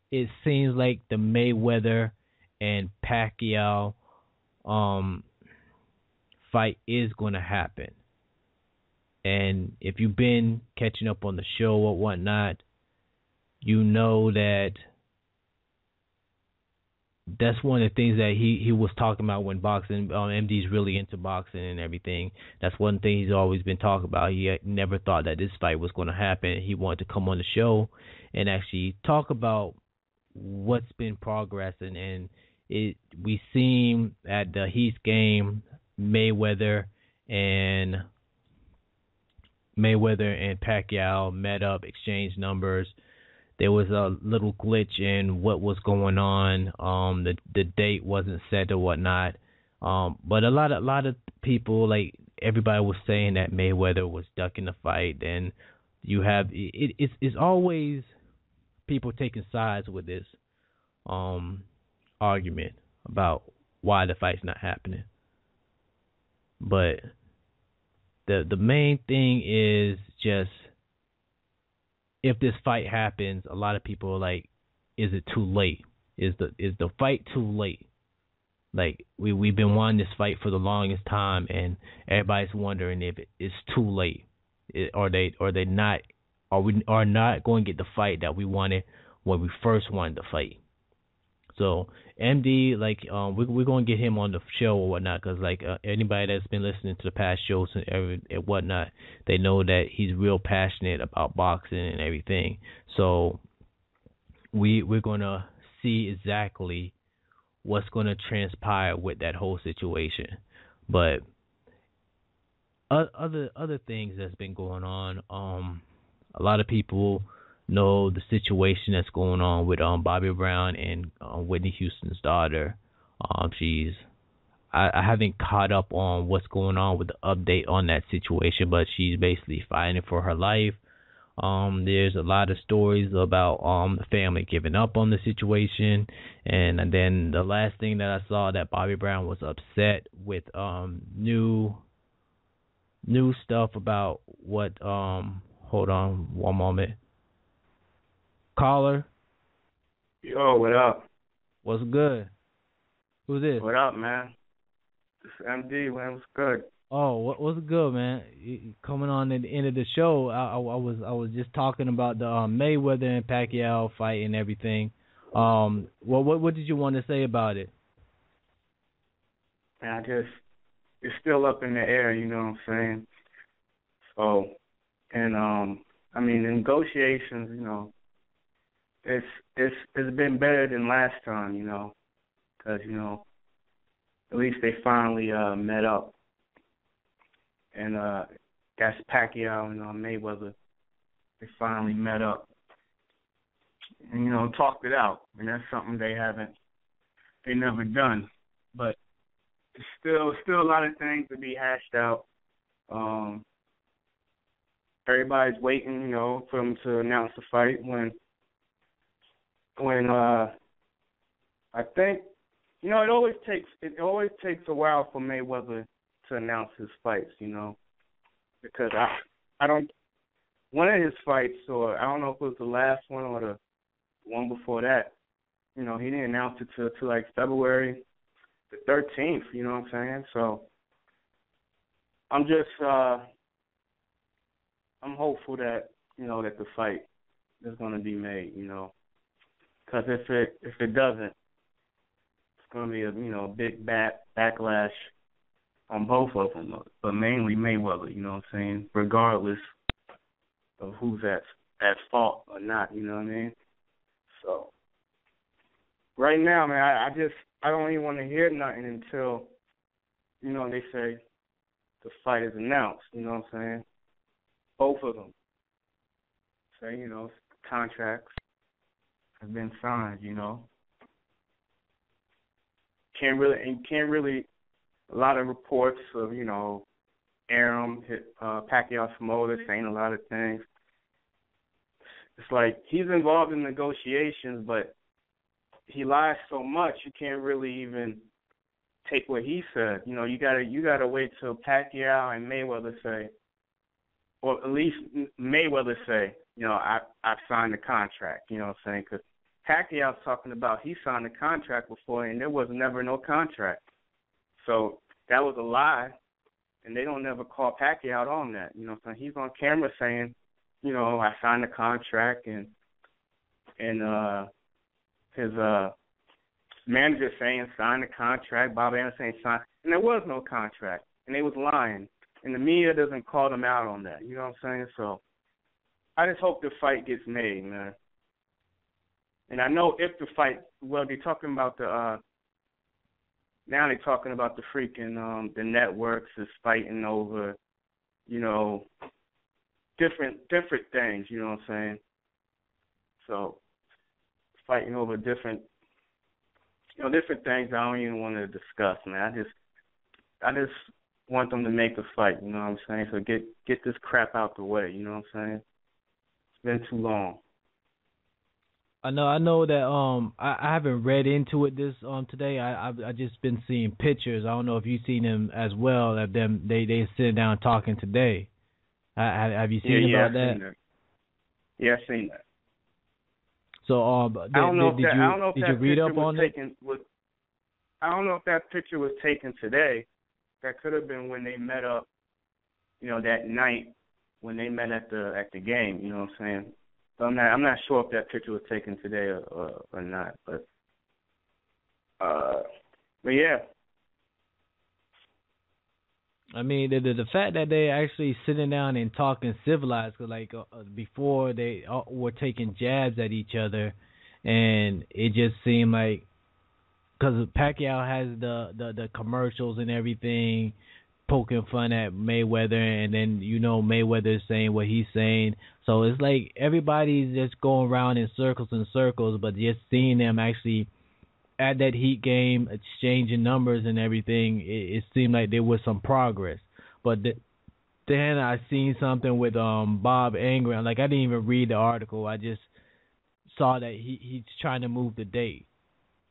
it seems like the Mayweather and Pacquiao fight is going to happen. And if you've been catching up on the show or whatnot, you know that that's one of the things that he was talking about when boxing. MD's really into boxing and everything. That's one thing he's always been talking about. He never thought that this fight was going to happen. He wanted to come on the show and actually talk about what's been progressing. And we seen at the Heath game, Mayweather and Pacquiao met up, exchanged numbers. there was a little glitch in what was going on. The date wasn't set or whatnot. But a lot of people, like everybody, was saying that Mayweather was ducking the fight, and you have it's always people taking sides with this argument about why the fight's not happening. But the main thing is just, if this fight happens, a lot of people are like, is it too late? Is the fight too late? Like we've been wanting this fight for the longest time, and everybody's wondering if it's too late. Are we not going to get the fight that we wanted when we first wanted the fight? So MD, like we're going to get him on the show or whatnot, because like anybody that's been listening to the past shows and whatnot, they know that he's real passionate about boxing and everything. So we're going to see exactly what's going to transpire with that whole situation. But other things that's been going on, a lot of people know the situation that's going on with Bobby Brown and Whitney Houston's daughter. I haven't caught up on what's going on with the update on that situation, but she's basically fighting for her life. There's a lot of stories about the family giving up on the situation, and then the last thing that I saw, that Bobby Brown was upset with new stuff about what hold on one moment. Caller. Yo, what up? What's good? Who's this? What up, man? This is MD, man. What's good? Oh, what's good, man? Coming on at the end of the show, I was just talking about the Mayweather and Pacquiao fight and everything. What did you want to say about it? Man, it's still up in the air, you know what I'm saying? So, and I mean, the negotiations, you know, it's been better than last time, you know, because, you know, at least they finally met up. And that's Pacquiao and Mayweather. They finally met up and, you know, talked it out. And that's something they never done. But it's still a lot of things to be hashed out. Everybody's waiting, you know, for them to announce the fight when I think, you know, it always takes a while for Mayweather to announce his fights, you know, because one of his fights, or I don't know if it was the last one or the one before that, you know, he didn't announce it till like February the 13th, you know what I'm saying? So I'm just I'm hopeful that, you know, that the fight is going to be made, you know, because if it doesn't, it's going to be a big backlash on both of them, but mainly Mayweather, you know what I'm saying, regardless of who's at fault or not, you know what I mean? So right now, man, I don't even want to hear nothing until, you know, they say the fight is announced, you know what I'm saying? Both of them say, you know, contracts have been signed, you know. Can't really. A lot of reports of, you know, Arum, Pacquiao's promoter, saying a lot of things. It's like he's involved in negotiations, but he lies so much you can't really even take what he said. You know, you gotta wait till Pacquiao and Mayweather say, or at least Mayweather say, you know, I've signed the contract. You know what I'm saying? Because Pacquiao's talking about he signed the contract before, and there was never no contract. So that was a lie, and they don't never call Pacquiao out on that. You know, so he's on camera saying, you know, I signed the contract, and his manager saying sign the contract, Bob Anderson saying sign, and there was no contract, and they was lying, and the media doesn't call them out on that. You know what I'm saying? So I just hope the fight gets made, man. And I know if the fight, well, they're talking about now they're talking about the freaking the networks is fighting over, you know, different things, you know what I'm saying? So fighting over different things I don't even want to discuss, man. I just want them to make the fight, you know what I'm saying? So get this crap out the way, you know what I'm saying? It's been too long. I know that I haven't read into it this today. I just been seeing pictures. I don't know if you've seen them as well. Of them they sitting down talking today. Have you seen about that? Seen that? Yeah, I've seen that. So did you read up on it? I don't know if that picture was taken today. That could have been when they met up, that night when they met at the game. You know what I'm saying? So I'm not sure if that picture was taken today or not. But yeah. I mean, the fact that they actually sitting down and talking civilized, cause like before they were taking jabs at each other, and it just seemed like, because Pacquiao has the commercials and everything, poking fun at Mayweather, and then Mayweather's saying what he's saying, so it's like everybody's just going around in circles and circles, but just seeing them actually at that Heat game, exchanging numbers and everything, it seemed like there was some progress. But then I seen something with Bob Anger. Like, I didn't even read the article. I just saw that he's trying to move the date.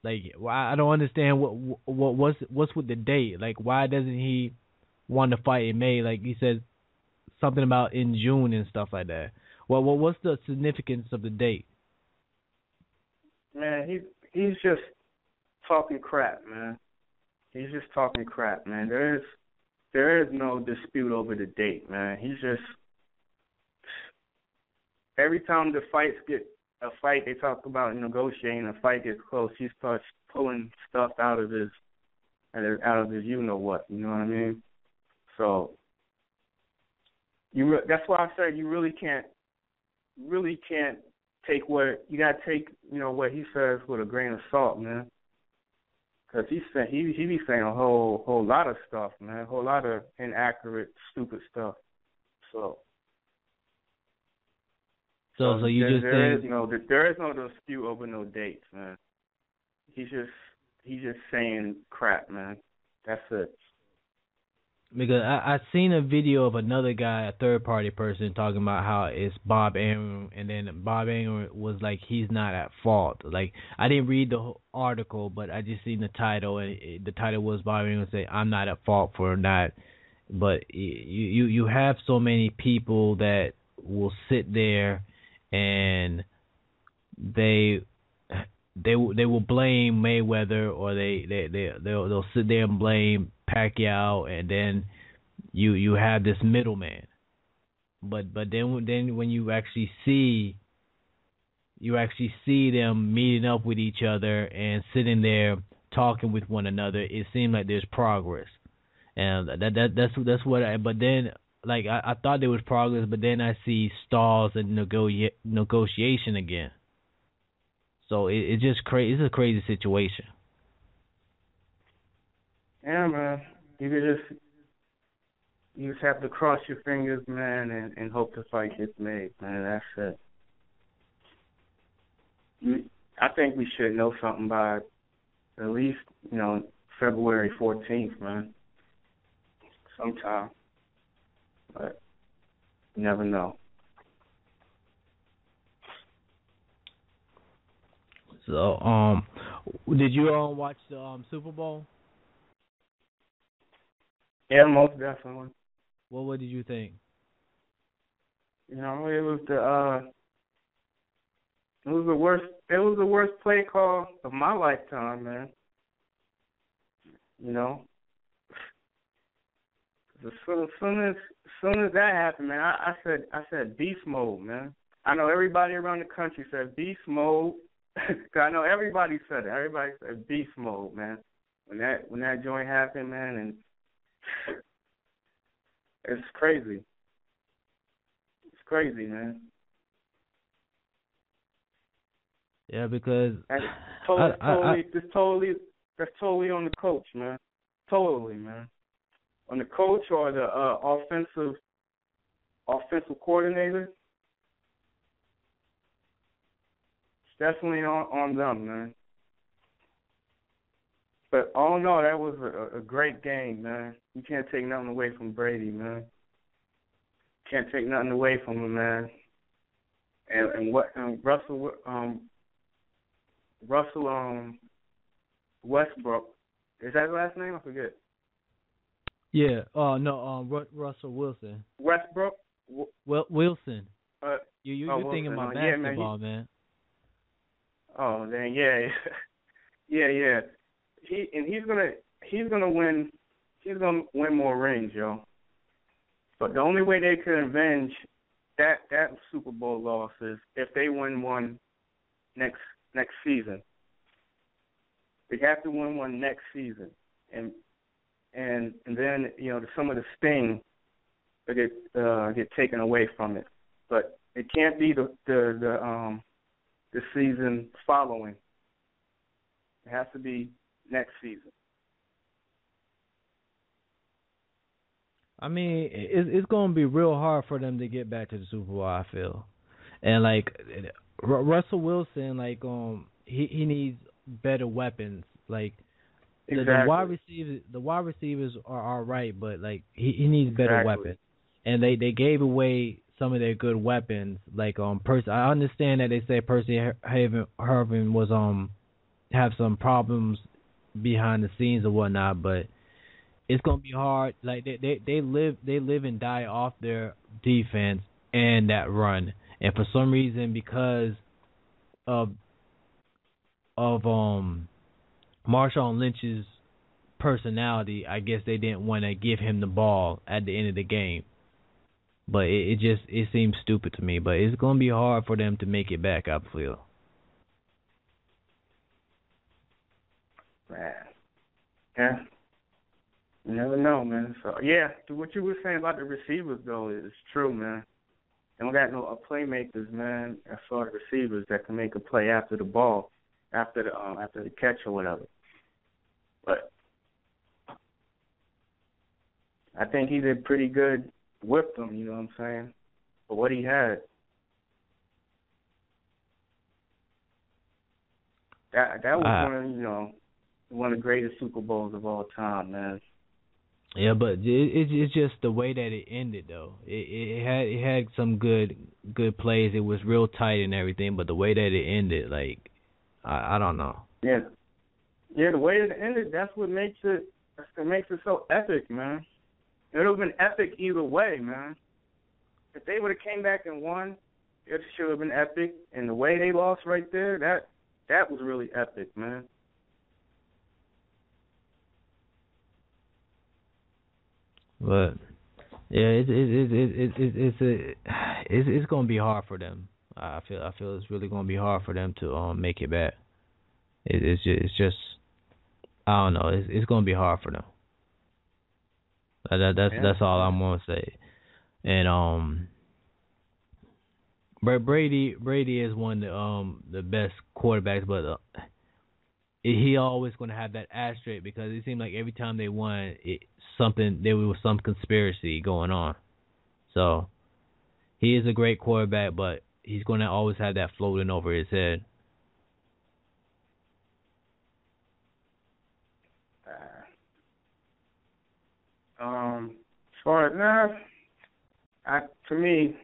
Like, I don't understand what's with the date. Like, why doesn't he want to fight in May? Like, he said something about in June and stuff like that. Well, what's the significance of the date? Man, he's just talking crap, man. He's just talking crap, man. There is no dispute over the date, man. He's just, every time the fights get a fight, they talk about negotiating, a fight gets close, he starts pulling stuff out of his you know what I mean? So that's why I said you really can't take you gotta take what he says with a grain of salt, man. Because he be saying a whole lot of stuff, man, a whole lot of inaccurate, stupid stuff. So you just there is no dispute over no dates, man. He's just saying crap, man. That's it. Because I seen a video of another guy, a third party person, talking about how it's Bob Arum, and then Bob Arum was like, he's not at fault. Like, I didn't read the whole article, but I just seen the title, and the title was Bob Arum saying, I'm not at fault for that. But you have so many people that will sit there and they will blame Mayweather, or they'll sit there and blame Pacquiao, and then you have this middleman. But then when you actually see them meeting up with each other and sitting there talking with one another, it seems like there's progress, and that's what. But then, like, I thought there was progress, but then I see stalls and negotiation again. So it's just crazy. It's a crazy situation. Yeah, man. You just have to cross your fingers, man, and hope the fight gets made, man. That's it. I think we should know something by at least, February 14th, man. Sometime. But you never know. So, did you watch the Super Bowl? Yeah, most definitely. Well, what did you think? It was the worst play call of my lifetime, man. As soon as that happened, man, I said beast mode, man. I know everybody around the country said beast mode. Cause I know everybody said it. Everybody said beast mode, man. When that joint happened, man, and it's crazy. It's crazy, man. Yeah, because that's totally on the coach, man. Totally, man. On the coach or the offensive coordinator. definitely on them, man. But all in all, that was a great game, man. You can't take nothing away from Brady, man. Can't take nothing away from him, man. And what Russell Westbrook, is that his last name? I forget. Yeah. No. Russell Wilson. Westbrook. Wilson. You're Wilson. thinking about basketball, man. Oh, then yeah. Yeah. He's gonna win. He's gonna win more rings, yo. But the only way they could avenge that Super Bowl loss is if they win one next season. They have to win one next season, and then some of the sting will get taken away from it. But it can't be the season following. It has to be next season. I mean, it's going to be real hard for them to get back to the Super Bowl, I feel. And like Russell Wilson, like he needs better weapons. Like exactly. the wide receivers are all right, but like he needs better weapons. And they gave away some of their good weapons. Like I understand that they say Percy Harvin was have some problems behind the scenes or whatnot, but it's gonna be hard. Like they live and die off their defense and that run. And for some reason, because of Marshawn Lynch's personality, I guess they didn't want to give him the ball at the end of the game. But it seems stupid to me. But it's gonna be hard for them to make it back, I feel. Man. Yeah. You never know, man. So yeah, what you were saying about the receivers though is true, man. They don't got no playmakers, man, as far as receivers that can make a play after the ball, after the catch or whatever. But I think he did pretty good with them, you know what I'm saying? For what he had. That was one of the greatest Super Bowls of all time, man. Yeah, but it's just the way that it ended, though. It had some good plays. It was real tight and everything, but the way that it ended, like, I don't know. Yeah, the way it ended, that's what makes it so epic, man. It would have been epic either way, man. If they would have came back and won, it should have been epic. And the way they lost right there, that was really epic, man. But yeah, it's gonna be hard for them. I feel it's really gonna be hard for them to make it back. It's just I don't know. It's gonna be hard for them. That's all I'm gonna say. And Brady is one of the best quarterbacks, but he always gonna have that asterisk because it seemed like every time they won, there was some conspiracy going on. So he is a great quarterback, but he's gonna always have that floating over his head. As far as to me,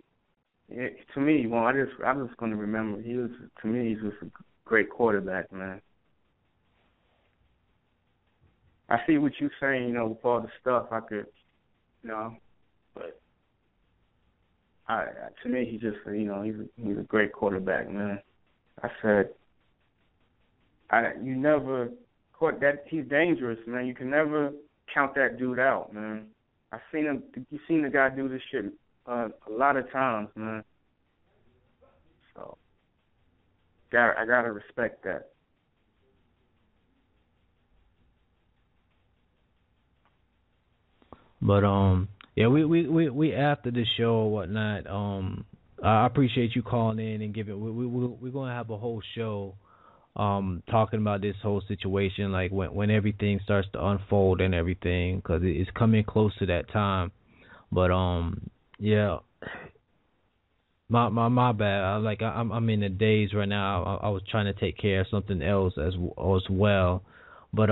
well, I'm just gonna remember he's just a great quarterback, man. I see what you're saying, with all the stuff I could, but to me, he's just, he's a great quarterback, man. I said, you never caught that. He's dangerous, man. You can never count that dude out, man. You've seen the guy do this shit a lot of times, man. So, I gotta respect that. But yeah, we after the show or whatnot. I appreciate you calling in and giving. We're gonna have a whole show, talking about this whole situation, like when everything starts to unfold and everything, because it's coming close to that time. But yeah, My bad. I'm in the daze right now. I was trying to take care of something else as well, but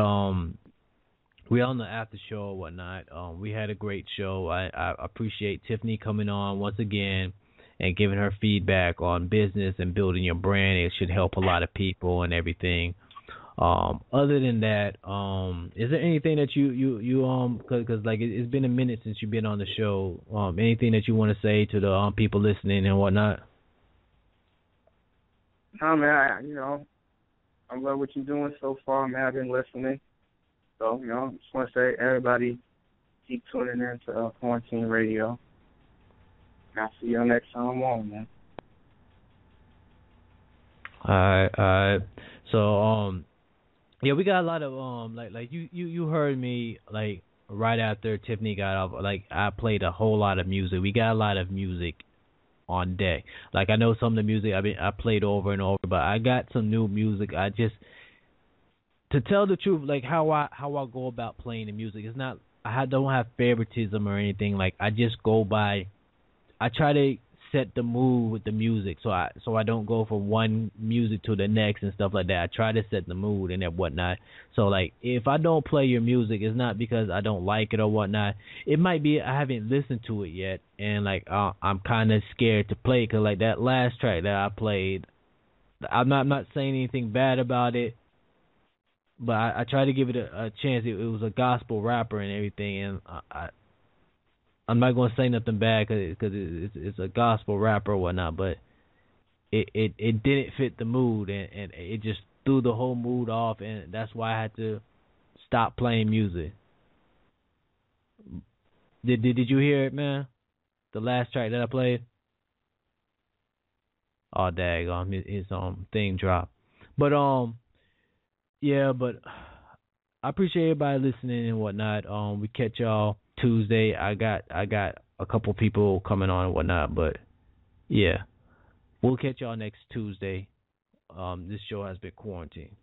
we on the after show or whatnot. We had a great show. I appreciate Tiffany coming on once again and giving her feedback on business and building your brand. It should help a lot of people and everything. Other than that, is there anything that you because like it's been a minute since you've been on the show. Anything that you want to say to the people listening and whatnot? No, man, I love what you're doing so far, man. I've been listening. So, I just want to say everybody keep tuning in to Quarantine Radio. And I'll see you next time I'm on, man. All right. So, yeah, we got a lot of like you heard me like right after Tiffany got off. Like I played a whole lot of music. We got a lot of music on deck. Like I know some of the music I played over and over, but I got some new music. To tell the truth, like how I go about playing the music, it's not I don't have favoritism or anything. Like I just go by. I try to set the mood with the music, so I don't go from one music to the next and stuff like that. I try to set the mood and whatnot. So like if I don't play your music, it's not because I don't like it or whatnot. It might be I haven't listened to it yet, and like I'm kind of scared to play because like that last track that I played, I'm not saying anything bad about it, but I tried to give it a chance. It was a gospel rapper and everything, and I'm not going to say nothing bad because it's a gospel rapper or whatnot, but it didn't fit the mood, and it just threw the whole mood off, and that's why I had to stop playing music. Did you hear it, man? The last track that I played? Oh, daggone, his thing dropped. But yeah, but I appreciate everybody listening and whatnot. We catch y'all Tuesday. I got a couple people coming on and whatnot, but yeah, we'll catch y'all next Tuesday. This show has been quarantined.